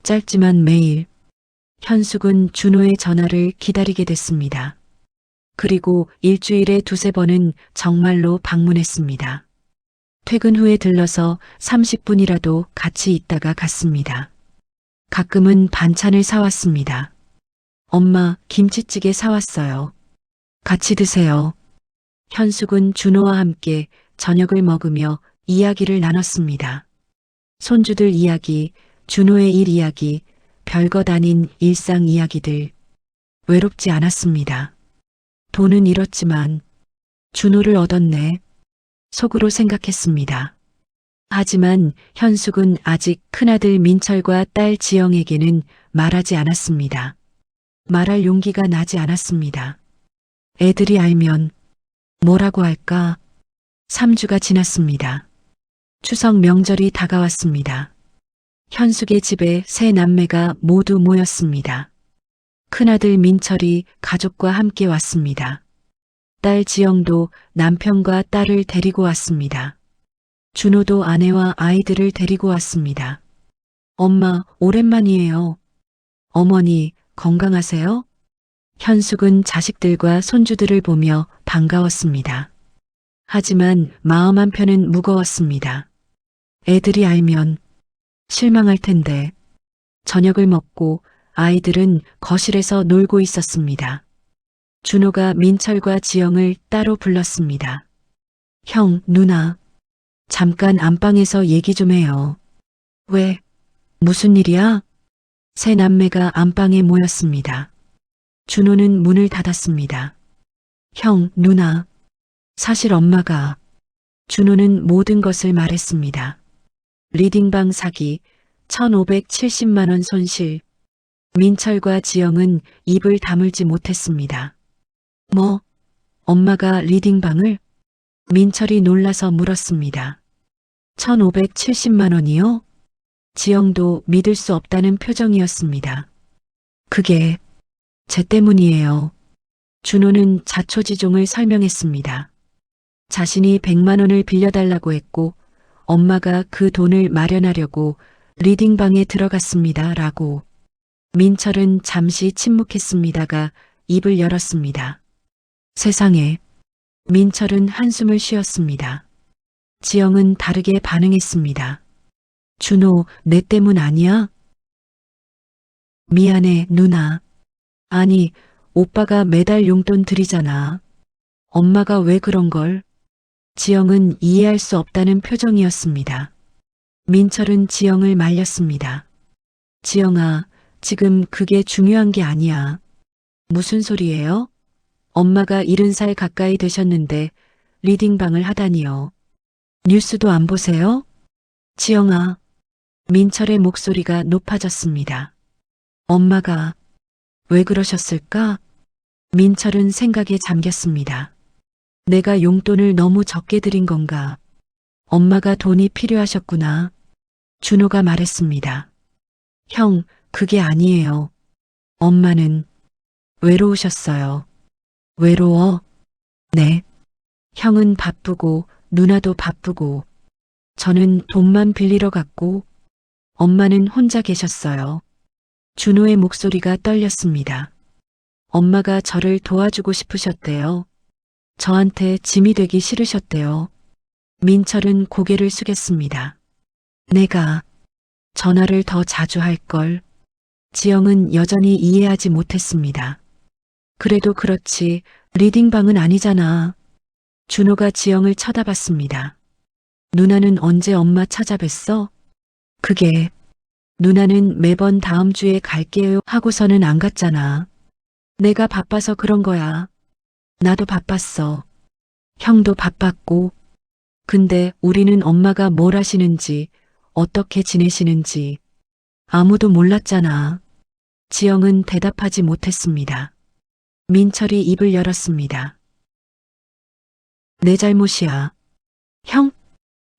짧지만 매일. 현숙은 준호의 전화를 기다리게 됐습니다. 그리고 일주일에 2~3번은 정말로 방문했습니다. 퇴근 후에 들러서 30분이라도 같이 있다가 갔습니다. 가끔은 반찬을 사왔습니다. 엄마, 김치찌개 사왔어요. 같이 드세요. 현숙은 준호와 함께 저녁을 먹으며 이야기를 나눴습니다. 손주들 이야기, 준호의 일 이야기, 별것 아닌 일상 이야기들. 외롭지 않았습니다. 돈은 잃었지만 준호를 얻었네. 속으로 생각했습니다. 하지만 현숙은 아직 큰아들 민철과 딸 지영에게는 말하지 않았습니다. 말할 용기가 나지 않았습니다. 애들이 알면 뭐라고 할까? 3주가 지났습니다. 추석 명절이 다가왔습니다. 현숙의 집에 세 남매가 모두 모였습니다. 큰아들 민철이 가족과 함께 왔습니다. 딸 지영도 남편과 딸을 데리고 왔습니다. 준호도 아내와 아이들을 데리고 왔습니다. 엄마, 오랜만이에요. 어머니, 건강하세요? 현숙은 자식들과 손주들을 보며 반가웠습니다. 하지만 마음 한편은 무거웠습니다. 애들이 알면 실망할 텐데. 저녁을 먹고 아이들은 거실에서 놀고 있었습니다. 준호가 민철과 지영을 따로 불렀습니다. 형, 누나, 잠깐 안방에서 얘기 좀 해요. 왜? 무슨 일이야? 세 남매가 안방에 모였습니다. 준호는 문을 닫았습니다. 형, 누나, 사실 엄마가. 준호는 모든 것을 말했습니다. 리딩방 사기, 1,570만 원 손실. 민철과 지영은 입을 다물지 못했습니다. 뭐? 엄마가 리딩방을? 민철이 놀라서 물었습니다. 1,570만 원이요? 지영도 믿을 수 없다는 표정이었습니다. 그게 제 때문이에요. 준호는 자초지종을 설명했습니다. 자신이 100만 원을 빌려달라고 했고 엄마가 그 돈을 마련하려고 리딩방에 들어갔습니다. 라고. 민철은 잠시 침묵했습니다가 입을 열었습니다. 세상에. 민철은 한숨을 쉬었습니다. 지영은 다르게 반응했습니다. 준호, 내 때문 아니야? 미안해, 누나. 아니, 오빠가 매달 용돈 드리잖아. 엄마가 왜 그런 걸? 지영은 이해할 수 없다는 표정이었습니다. 민철은 지영을 말렸습니다. 지영아, 지금 그게 중요한 게 아니야. 무슨 소리예요? 엄마가 70살 가까이 되셨는데 리딩방을 하다니요. 뉴스도 안 보세요? 지영아. 민철의 목소리가 높아졌습니다. 엄마가 왜 그러셨을까? 민철은 생각에 잠겼습니다. 내가 용돈을 너무 적게 드린 건가? 엄마가 돈이 필요하셨구나. 준호가 말했습니다. 형, 그게 아니에요. 엄마는 외로우셨어요. 외로워? 네. 형은 바쁘고 누나도 바쁘고 저는 돈만 빌리러 갔고 엄마는 혼자 계셨어요. 준호의 목소리가 떨렸습니다. 엄마가 저를 도와주고 싶으셨대요. 저한테 짐이 되기 싫으셨대요. 민철은 고개를 숙였습니다. 내가 전화를 더 자주 할 걸. 지영은 여전히 이해하지 못했습니다. 그래도 그렇지, 리딩방은 아니잖아. 준호가 지영을 쳐다봤습니다. 누나는 언제 엄마 찾아뵀어? 그게, 누나는 매번 다음 주에 갈게요 하고서는 안 갔잖아. 내가 바빠서 그런 거야. 나도 바빴어. 형도 바빴고. 근데 우리는 엄마가 뭘 하시는지, 어떻게 지내시는지 아무도 몰랐잖아. 지영은 대답하지 못했습니다. 민철이 입을 열었습니다. 내 잘못이야. 형,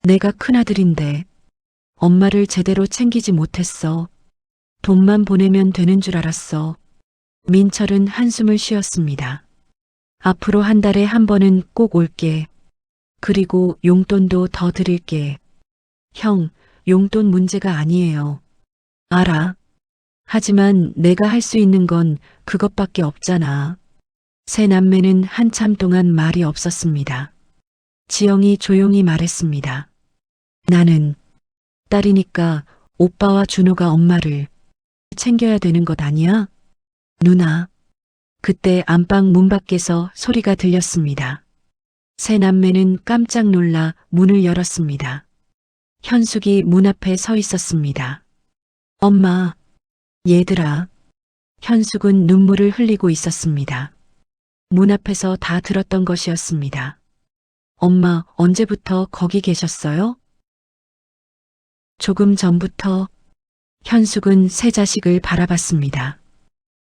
내가 큰아들인데 엄마를 제대로 챙기지 못했어. 돈만 보내면 되는 줄 알았어. 민철은 한숨을 쉬었습니다. 앞으로 한 달에 한 번은 꼭 올게. 그리고 용돈도 더 드릴게. 형, 용돈 문제가 아니에요. 알아. 하지만 내가 할 수 있는 건 그것밖에 없잖아. 세 남매는 한참 동안 말이 없었습니다. 지영이 조용히 말했습니다. 나는 딸이니까 오빠와 준호가 엄마를 챙겨야 되는 것 아니야? 누나. 그때 안방 문 밖에서 소리가 들렸습니다. 세 남매는 깜짝 놀라 문을 열었습니다. 현숙이 문 앞에 서 있었습니다. 엄마, 얘들아. 현숙은 눈물을 흘리고 있었습니다. 문 앞에서 다 들었던 것이었습니다. 엄마, 언제부터 거기 계셨어요? 조금 전부터. 현숙은 세 자식을 바라봤습니다.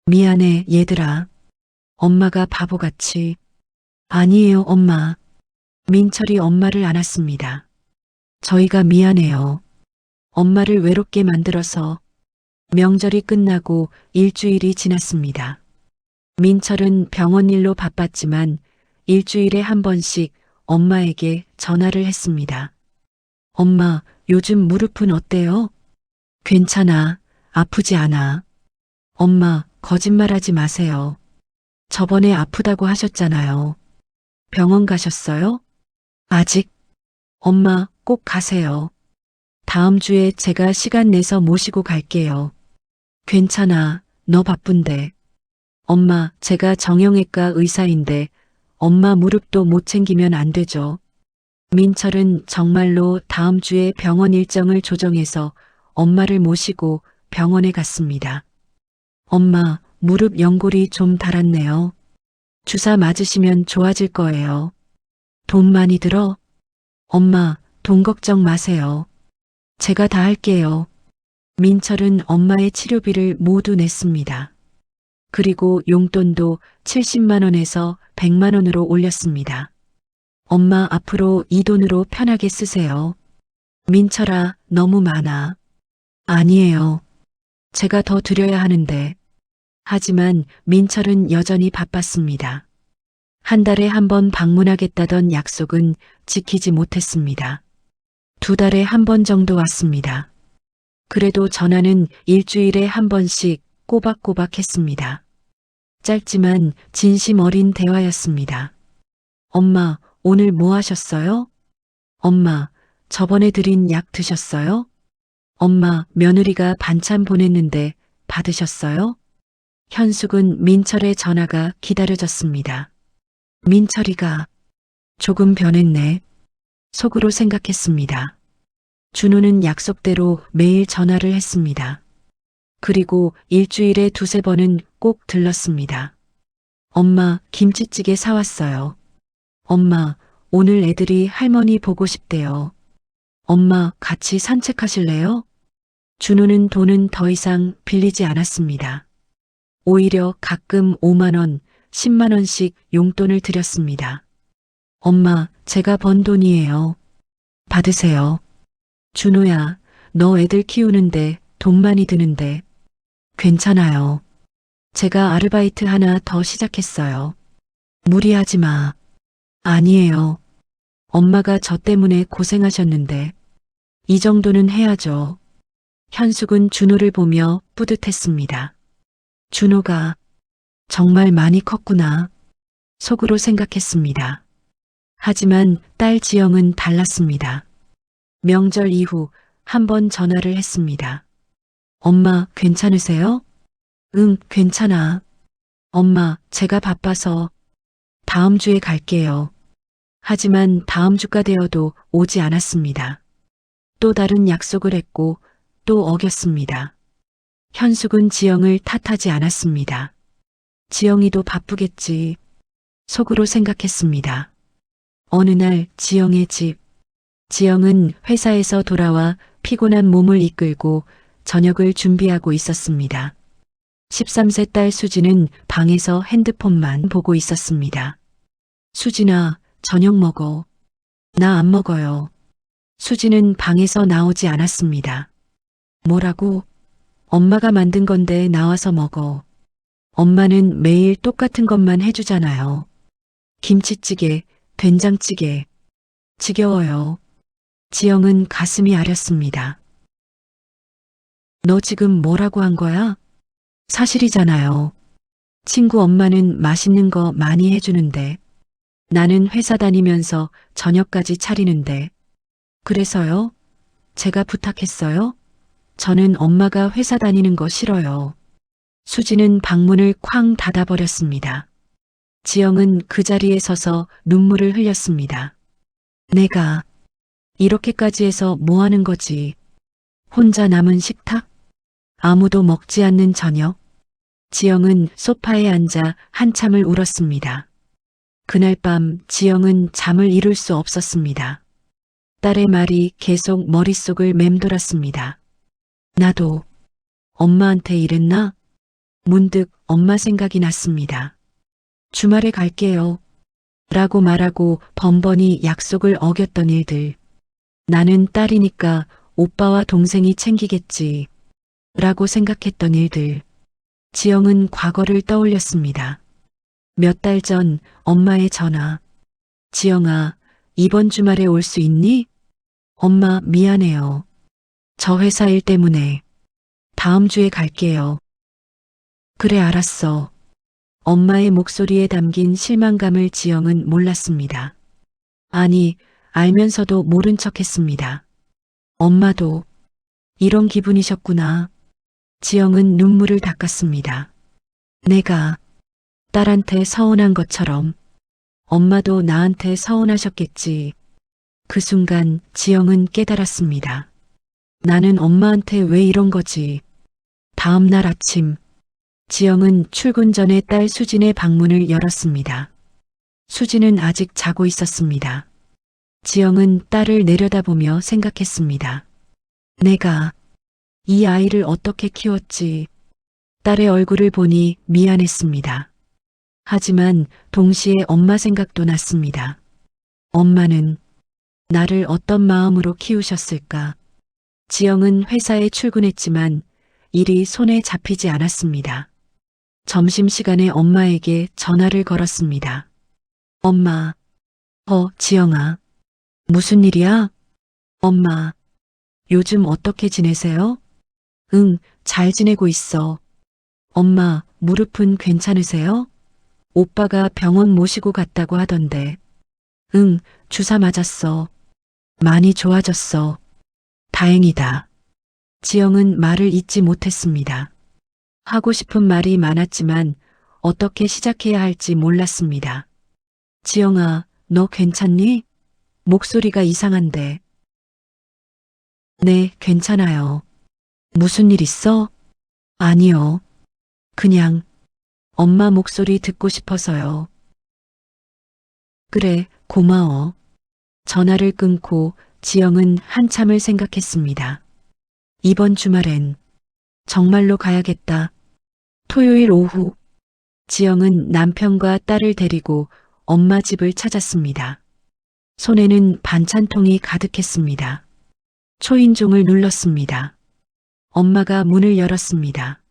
미안해, 얘들아. 엄마가 바보같이. 아니에요, 엄마. 민철이 엄마를 안았습니다. 저희가 미안해요. 엄마를 외롭게 만들어서. 명절이 끝나고 일주일이 지났습니다. 민철은 병원 일로 바빴지만 일주일에 한 번씩 엄마에게 전화를 했습니다. 엄마, 요즘 무릎은 어때요? 괜찮아. 아프지 않아. 엄마, 거짓말하지 마세요. 저번에 아프다고 하셨잖아요. 병원 가셨어요? 아직? 엄마, 꼭 가세요. 다음 주에 제가 시간 내서 모시고 갈게요. 괜찮아. 너 바쁜데. 엄마, 제가 정형외과 의사인데 엄마 무릎도 못 챙기면 안 되죠. 민철은 정말로 다음 주에 병원 일정을 조정해서 엄마를 모시고 병원에 갔습니다. 엄마, 무릎 연골이 좀 닳았네요. 주사 맞으시면 좋아질 거예요. 돈 많이 들어? 엄마, 돈 걱정 마세요. 제가 다 할게요. 민철은 엄마의 치료비를 모두 냈습니다. 그리고 용돈도 70만 원에서 100만 원으로 올렸습니다. 엄마 앞으로 이 돈으로 편하게 쓰세요. 민철아, 너무 많아. 아니에요. 제가 더 드려야 하는데. 하지만 민철은 여전히 바빴습니다. 한 달에 한 번 방문하겠다던 약속은 지키지 못했습니다. 2달에 한 번 정도 왔습니다. 그래도 전화는 일주일에 한 번씩 꼬박꼬박 했습니다. 짧지만 진심 어린 대화였습니다. 엄마, 오늘 뭐 하셨어요? 엄마, 저번에 드린 약 드셨어요? 엄마, 며느리가 반찬 보냈는데 받으셨어요? 현숙은 민철의 전화가 기다려졌습니다. 민철이가 조금 변했네. 속으로 생각했습니다. 준호는 약속대로 매일 전화를 했습니다. 그리고 일주일에 2~3번은 꼭 들렀습니다. 엄마, 김치찌개 사왔어요. 엄마, 오늘 애들이 할머니 보고 싶대요. 엄마, 같이 산책하실래요? 준호는 돈은 더 이상 빌리지 않았습니다. 오히려 가끔 5만 원, 10만 원씩 용돈을 드렸습니다. 엄마, 제가 번 돈이에요. 받으세요. 준호야, 너 애들 키우는데 돈 많이 드는데. 괜찮아요. 제가 아르바이트 하나 더 시작했어요. 무리하지 마. 아니에요. 엄마가 저 때문에 고생하셨는데 이 정도는 해야죠. 현숙은 준호를 보며 뿌듯했습니다. 준호가 정말 많이 컸구나. 속으로 생각했습니다. 하지만 딸 지영은 달랐습니다. 명절 이후 한 번 전화를 했습니다. 엄마, 괜찮으세요? 응, 괜찮아. 엄마, 제가 바빠서 다음 주에 갈게요. 하지만 다음 주가 되어도 오지 않았습니다. 또 다른 약속을 했고 또 어겼습니다. 현숙은 지영을 탓하지 않았습니다. 지영이도 바쁘겠지. 속으로 생각했습니다. 어느 날 지영의 집. 지영은 회사에서 돌아와 피곤한 몸을 이끌고 저녁을 준비하고 있었습니다. 13세 딸 수지는 방에서 핸드폰만 보고 있었습니다. 수진아, 저녁 먹어. 나 안 먹어요. 수지는 방에서 나오지 않았습니다. 뭐라고? 엄마가 만든 건데 나와서 먹어. 엄마는 매일 똑같은 것만 해주잖아요. 김치찌개, 된장찌개. 지겨워요. 지영은 가슴이 아렸습니다. 너 지금 뭐라고 한 거야? 사실이잖아요. 친구 엄마는 맛있는 거 많이 해주는데 나는 회사 다니면서 저녁까지 차리는데. 그래서요? 제가 부탁했어요? 저는 엄마가 회사 다니는 거 싫어요. 수지는 방문을 쾅 닫아버렸습니다. 지영은 그 자리에 서서 눈물을 흘렸습니다. 내가 이렇게까지 해서 뭐 하는 거지? 혼자 남은 식탁? 아무도 먹지 않는 저녁? 지영은 소파에 앉아 한참을 울었습니다. 그날 밤 지영은 잠을 이룰 수 없었습니다. 딸의 말이 계속 머릿속을 맴돌았습니다. 나도 엄마한테 이랬나? 문득 엄마 생각이 났습니다. 주말에 갈게요. 라고 말하고 번번이 약속을 어겼던 일들. 나는 딸이니까 오빠와 동생이 챙기겠지. 라고 생각했던 일들. 지영은 과거를 떠올렸습니다. 몇 달 전 엄마의 전화. 지영아, 이번 주말에 올 수 있니? 엄마, 미안해요. 저 회사 일 때문에. 다음 주에 갈게요. 그래, 알았어. 엄마의 목소리에 담긴 실망감을 지영은 몰랐습니다. 아니, 알면서도 모른 척 했습니다. 엄마도 이런 기분이셨구나. 지영은 눈물을 닦았습니다. 내가 딸한테 서운한 것처럼 엄마도 나한테 서운하셨겠지. 그 순간 지영은 깨달았습니다. 나는 엄마한테 왜 이런 거지. 다음 날 아침 지영은 출근 전에 딸 수진의 방문을 열었습니다. 수진은 아직 자고 있었습니다. 지영은 딸을 내려다보며 생각했습니다. 내가 이 아이를 어떻게 키웠지. 딸의 얼굴을 보니 미안했습니다. 하지만 동시에 엄마 생각도 났습니다. 엄마는 나를 어떤 마음으로 키우셨을까. 지영은 회사에 출근했지만 일이 손에 잡히지 않았습니다. 점심시간에 엄마에게 전화를 걸었습니다. 엄마. 지영아. 무슨 일이야? 엄마. 요즘 어떻게 지내세요? 응, 잘 지내고 있어. 엄마, 무릎은 괜찮으세요? 오빠가 병원 모시고 갔다고 하던데. 응, 주사 맞았어. 많이 좋아졌어. 다행이다. 지영은 말을 잇지 못했습니다. 하고 싶은 말이 많았지만 어떻게 시작해야 할지 몰랐습니다. 지영아, 너 괜찮니? 목소리가 이상한데. 네, 괜찮아요. 무슨 일 있어? 아니요. 그냥 엄마 목소리 듣고 싶어서요. 그래, 고마워. 전화를 끊고 지영은 한참을 생각했습니다. 이번 주말엔 정말로 가야겠다. 토요일 오후 지영은 남편과 딸을 데리고 엄마 집을 찾았습니다. 손에는 반찬통이 가득했습니다. 초인종을 눌렀습니다. 엄마가 문을 열었습니다.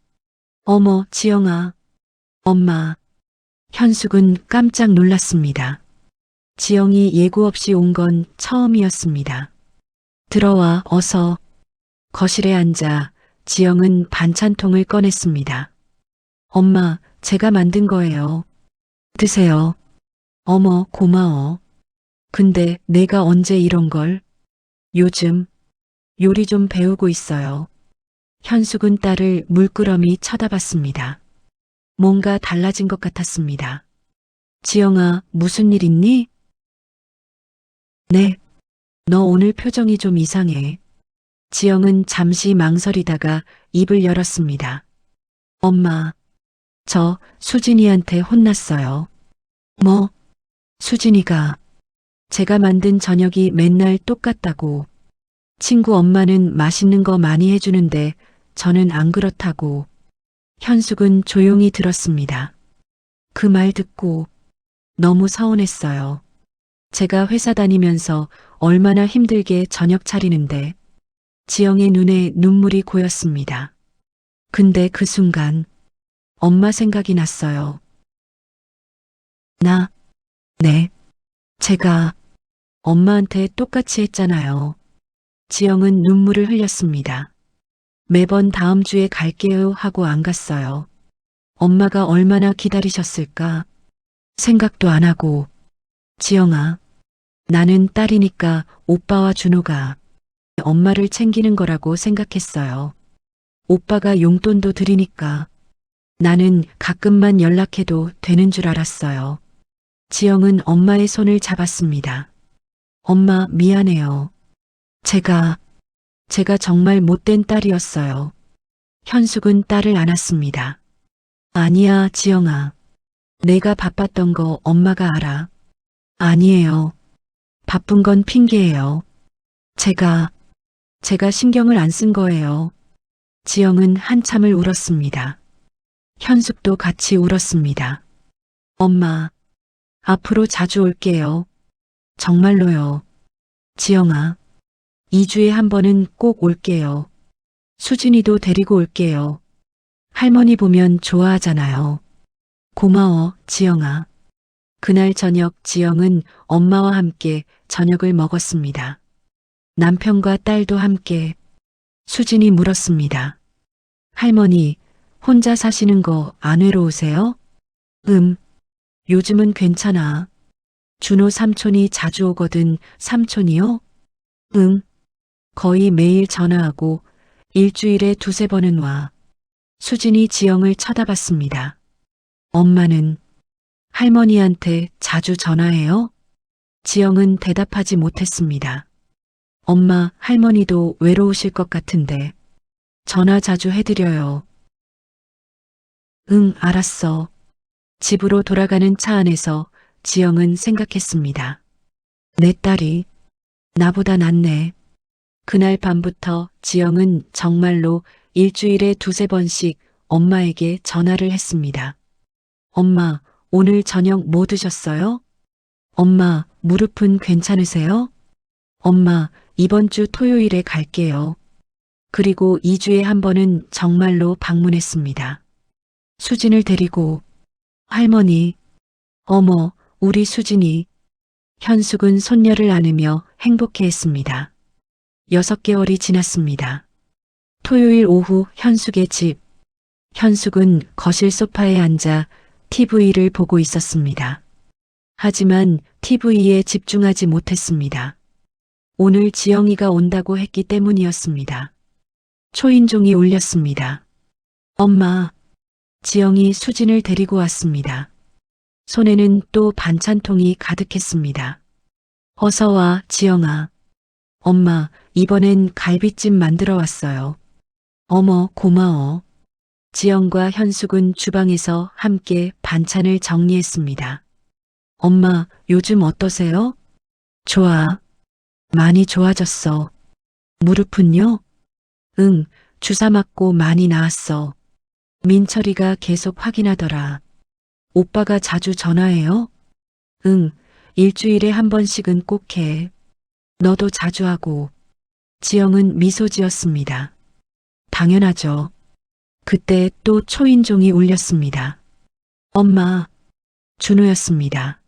어머, 지영아. 엄마. 현숙은 깜짝 놀랐습니다. 지영이 예고 없이 온 건 처음이었습니다. 들어와, 어서. 거실에 앉아 지영은 반찬통을 꺼냈습니다. 엄마, 제가 만든 거예요. 드세요. 어머, 고마워. 근데 내가 언제 이런 걸? 요즘 요리 좀 배우고 있어요. 현숙은 딸을 물끄러미 쳐다봤습니다. 뭔가 달라진 것 같았습니다. 지영아, 무슨 일 있니? 네. 너 오늘 표정이 좀 이상해. 지영은 잠시 망설이다가 입을 열었습니다. 엄마, 저 수진이한테 혼났어요. 뭐? 수진이가 제가 만든 저녁이 맨날 똑같다고. 친구 엄마는 맛있는 거 많이 해주는데 저는 안 그렇다고. 현숙은 조용히 들었습니다. 그 말 듣고 너무 서운했어요. 제가 회사 다니면서 얼마나 힘들게 저녁 차리는데. 지영의 눈에 눈물이 고였습니다. 근데 그 순간 엄마 생각이 났어요. 네, 제가 엄마한테 똑같이 했잖아요. 지영은 눈물을 흘렸습니다. 매번 다음 주에 갈게요 하고 안 갔어요. 엄마가 얼마나 기다리셨을까 생각도 안 하고. 지영아, 나는 딸이니까 오빠와 준호가 엄마를 챙기는 거라고 생각했어요. 오빠가 용돈도 드리니까 나는 가끔만 연락해도 되는 줄 알았어요. 지영은 엄마의 손을 잡았습니다. 엄마, 미안해요. 제가 정말 못된 딸이었어요. 현숙은 딸을 안았습니다. 아니야, 지영아. 내가 바빴던 거 엄마가 알아. 아니에요. 바쁜 건 핑계예요. 제가 신경을 안 쓴 거예요. 지영은 한참을 울었습니다. 현숙도 같이 울었습니다. 엄마, 앞으로 자주 올게요. 정말로요. 지영아, 2주에 한 번은 꼭 올게요. 수진이도 데리고 올게요. 할머니 보면 좋아하잖아요. 고마워, 지영아. 그날 저녁 지영은 엄마와 함께 저녁을 먹었습니다. 남편과 딸도 함께. 수진이 물었습니다. 할머니, 혼자 사시는 거 안 외로우세요? 요즘은 괜찮아. 준호 삼촌이 자주 오거든. 삼촌이요? 거의 매일 전화하고 일주일에 두세 번은 와. 수진이 지영을 쳐다봤습니다. 엄마는 할머니한테 자주 전화해요? 지영은 대답하지 못했습니다. 엄마, 할머니도 외로우실 것 같은데 전화 자주 해드려요. 응, 알았어. 집으로 돌아가는 차 안에서 지영은 생각했습니다. 내 딸이 나보다 낫네. 그날 밤부터 지영은 정말로 일주일에 두세 번씩 엄마에게 전화를 했습니다. 엄마, 오늘 저녁 뭐 드셨어요? 엄마, 무릎은 괜찮으세요? 엄마, 이번 주 토요일에 갈게요. 그리고 2주에 한 번은 정말로 방문했습니다. 수진을 데리고. 할머니, 어머, 우리 수진이. 현숙은 손녀를 안으며 행복해했습니다. 6개월이 지났습니다. 토요일 오후 현숙의 집. 현숙은 거실 소파에 앉아 TV를 보고 있었습니다. 하지만 TV에 집중하지 못했습니다. 오늘 지영이가 온다고 했기 때문이었습니다. 초인종이 울렸습니다. 엄마, 지영이 수진을 데리고 왔습니다. 손에는 또 반찬통이 가득했습니다. 어서 와, 지영아. 엄마, 이번엔 갈비찜 만들어 왔어요. 어머, 고마워. 지영과 현숙은 주방에서 함께 반찬을 정리했습니다. 엄마, 요즘 어떠세요? 좋아. 많이 좋아졌어. 무릎은요? 응, 주사 맞고 많이 나았어. 민철이가 계속 확인하더라. 오빠가 자주 전화해요? 응, 일주일에 한 번씩은 꼭 해. 너도 자주 하고. 지영은 미소 지었습니다. 당연하죠. 그때 또 초인종이 울렸습니다. 엄마, 준호였습니다.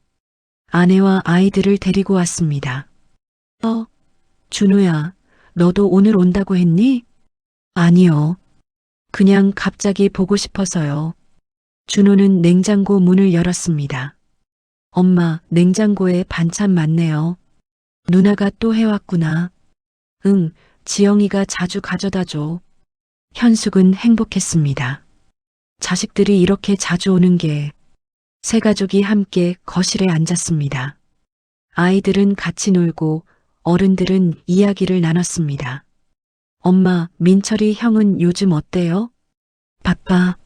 아내와 아이들을 데리고 왔습니다. 준호야, 너도 오늘 온다고 했니? 아니요. 그냥 갑자기 보고 싶어서요. 준호는 냉장고 문을 열었습니다. 엄마, 냉장고에 반찬 많네요. 누나가 또 해왔구나. 응, 지영이가 자주 가져다 줘. 현숙은 행복했습니다. 자식들이 이렇게 자주 오는 게 세 가족이 함께 거실에 앉았습니다. 아이들은 같이 놀고 어른들은 이야기를 나눴습니다. 엄마, 민철이 형은 요즘 어때요? 바빠.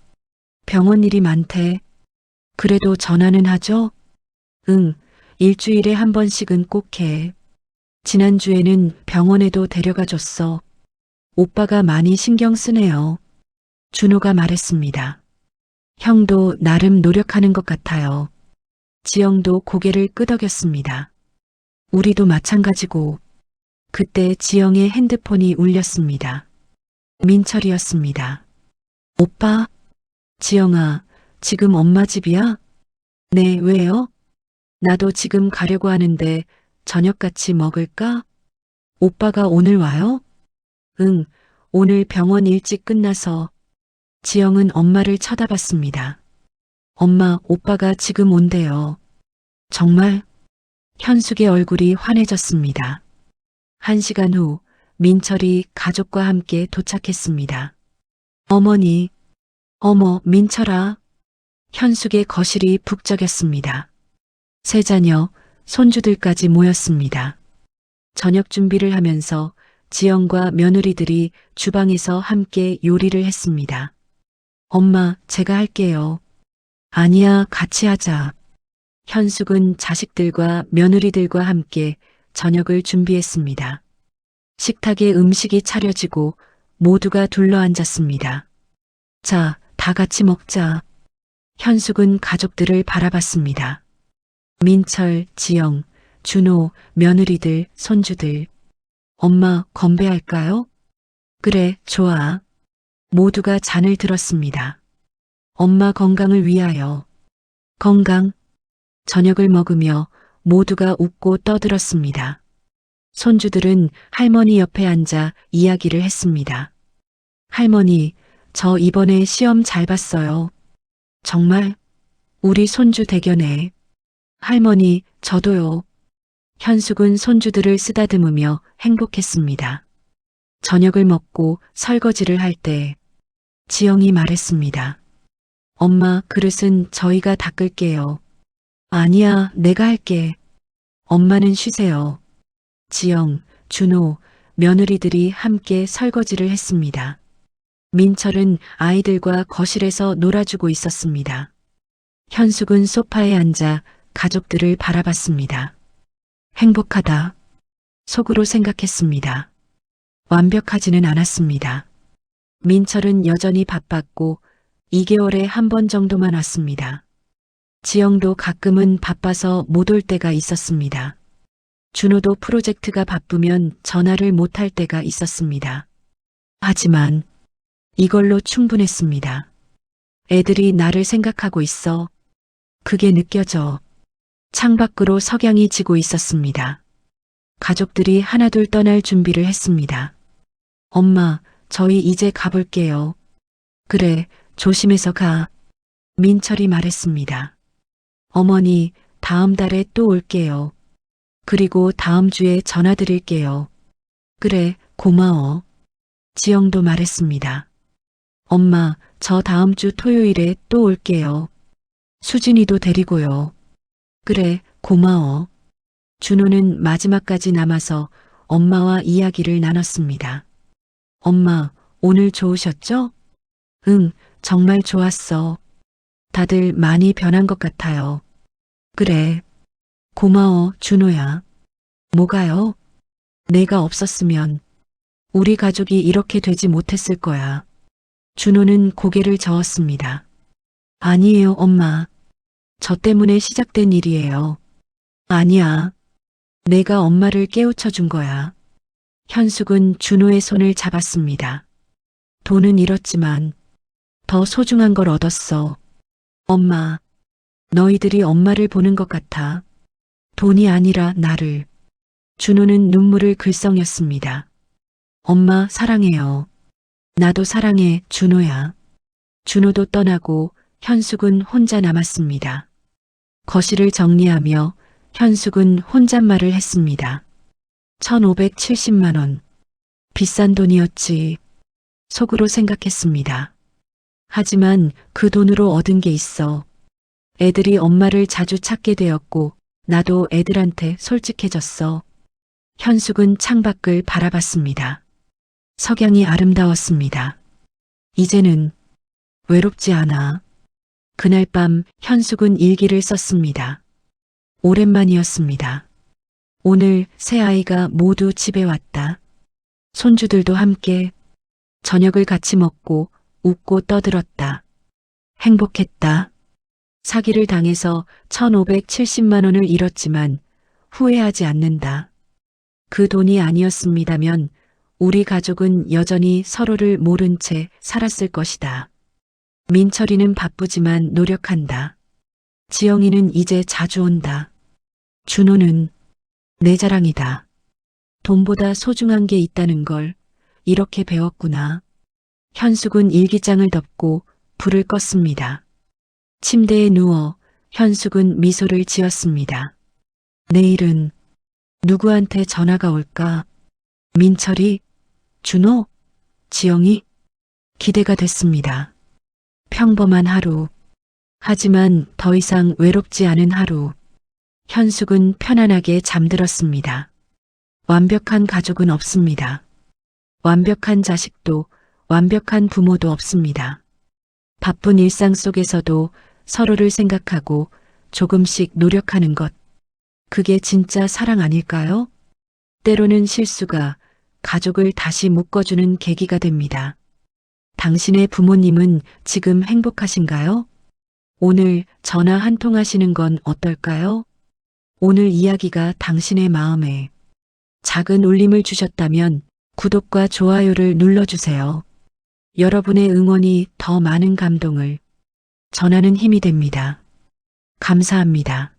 병원 일이 많대. 그래도 전화는 하죠? 응, 일주일에 한 번씩은 꼭 해. 지난주에는 병원에도 데려가 줬어. 오빠가 많이 신경 쓰네요. 준호가 말했습니다. 형도 나름 노력하는 것 같아요. 지영도 고개를 끄덕였습니다. 우리도 마찬가지고. 그때 지영의 핸드폰이 울렸습니다. 민철이었습니다. 오빠? 지영아, 지금 엄마 집이야? 네, 왜요? 나도 지금 가려고 하는데 저녁 같이 먹을까? 오빠가 오늘 와요? 응, 오늘 병원 일찍 끝나서. 지영은 엄마를 쳐다봤습니다. 엄마, 오빠가 지금 온대요. 정말? 현숙의 얼굴이 환해졌습니다. 1시간 후 민철이 가족과 함께 도착했습니다. 어머니, 어머, 민철아. 현숙의 거실이 북적였습니다. 세 자녀, 손주들까지 모였습니다. 저녁 준비를 하면서 지영과 며느리들이 주방에서 함께 요리를 했습니다. 엄마, 제가 할게요. 아니야, 같이 하자. 현숙은 자식들과 며느리들과 함께 저녁을 준비했습니다. 식탁에 음식이 차려지고 모두가 둘러앉았습니다. 자, 다 같이 먹자. 현숙은 가족들을 바라봤습니다. 민철, 지영, 준호, 며느리들, 손주들. 엄마, 건배할까요? 그래, 좋아. 모두가 잔을 들었습니다. 엄마 건강을 위하여. 건강. 저녁을 먹으며 모두가 웃고 떠들었습니다. 손주들은 할머니 옆에 앉아 이야기를 했습니다. 할머니, 저 이번에 시험 잘 봤어요. 정말? 우리 손주 대견해. 할머니, 저도요. 현숙은 손주들을 쓰다듬으며 행복했습니다. 저녁을 먹고 설거지를 할 때 지영이 말했습니다. 엄마, 그릇은 저희가 닦을게요. 아니야, 내가 할게. 엄마는 쉬세요. 지영, 준호, 며느리들이 함께 설거지를 했습니다. 민철은 아이들과 거실에서 놀아주고 있었습니다. 현숙은 소파에 앉아 가족들을 바라봤습니다. 행복하다. 속으로 생각했습니다. 완벽하지는 않았습니다. 민철은 여전히 바빴고 2개월에 한 번 정도만 왔습니다. 지영도 가끔은 바빠서 못 올 때가 있었습니다. 준호도 프로젝트가 바쁘면 전화를 못 할 때가 있었습니다. 하지만 이걸로 충분했습니다. 애들이 나를 생각하고 있어. 그게 느껴져. 창밖으로 석양이 지고 있었습니다. 가족들이 하나둘 떠날 준비를 했습니다. 엄마, 저희 이제 가볼게요. 그래, 조심해서 가. 민철이 말했습니다. 어머니, 다음 달에 또 올게요. 그리고 다음 주에 전화 드릴게요. 그래, 고마워. 지영도 말했습니다. 엄마, 저 다음 주 토요일에 또 올게요. 수진이도 데리고요. 그래, 고마워. 준호는 마지막까지 남아서 엄마와 이야기를 나눴습니다. 엄마, 오늘 좋으셨죠? 응, 정말 좋았어. 다들 많이 변한 것 같아요. 그래. 고마워, 준호야. 뭐가요? 내가 없었으면 우리 가족이 이렇게 되지 못했을 거야. 준호는 고개를 저었습니다. 아니에요, 엄마. 저 때문에 시작된 일이에요. 아니야. 내가 엄마를 깨우쳐 준 거야. 현숙은 준호의 손을 잡았습니다. 돈은 잃었지만 더 소중한 걸 얻었어. 엄마, 너희들이 엄마를 보는 것 같아. 돈이 아니라 나를. 준호는 눈물을 글썽였습니다. 엄마 사랑해요. 나도 사랑해, 준호야. 준호도 떠나고 현숙은 혼자 남았습니다. 거실을 정리하며 현숙은 혼잣말을 했습니다. 1570만 원. 비싼 돈이었지. 속으로 생각했습니다. 하지만 그 돈으로 얻은 게 있어. 애들이 엄마를 자주 찾게 되었고 나도 애들한테 솔직해졌어. 현숙은 창밖을 바라봤습니다. 석양이 아름다웠습니다. 이제는 외롭지 않아. 그날 밤 현숙은 일기를 썼습니다. 오랜만이었습니다. 오늘 새 아이가 모두 집에 왔다. 손주들도 함께 저녁을 같이 먹고 웃고 떠들었다. 행복했다. 사기를 당해서 1570만 원을 잃었지만 후회하지 않는다. 그 돈이 아니었습니다면 우리 가족은 여전히 서로를 모른 채 살았을 것이다. 민철이는 바쁘지만 노력한다. 지영이는 이제 자주 온다. 준호는 내 자랑이다. 돈보다 소중한 게 있다는 걸 이렇게 배웠구나. 현숙은 일기장을 덮고 불을 껐습니다. 침대에 누워 현숙은 미소를 지었습니다. 내일은 누구한테 전화가 올까? 민철이? 준호? 지영이? 기대가 됐습니다. 평범한 하루. 하지만 더 이상 외롭지 않은 하루. 현숙은 편안하게 잠들었습니다. 완벽한 가족은 없습니다. 완벽한 자식도 완벽한 부모도 없습니다. 바쁜 일상 속에서도 서로를 생각하고 조금씩 노력하는 것. 그게 진짜 사랑 아닐까요? 때로는 실수가 가족을 다시 묶어주는 계기가 됩니다. 당신의 부모님은 지금 행복하신가요? 오늘 전화 한 통 하시는 건 어떨까요? 오늘 이야기가 당신의 마음에 작은 울림을 주셨다면 구독과 좋아요를 눌러주세요. 여러분의 응원이 더 많은 감동을 전하는 힘이 됩니다. 감사합니다.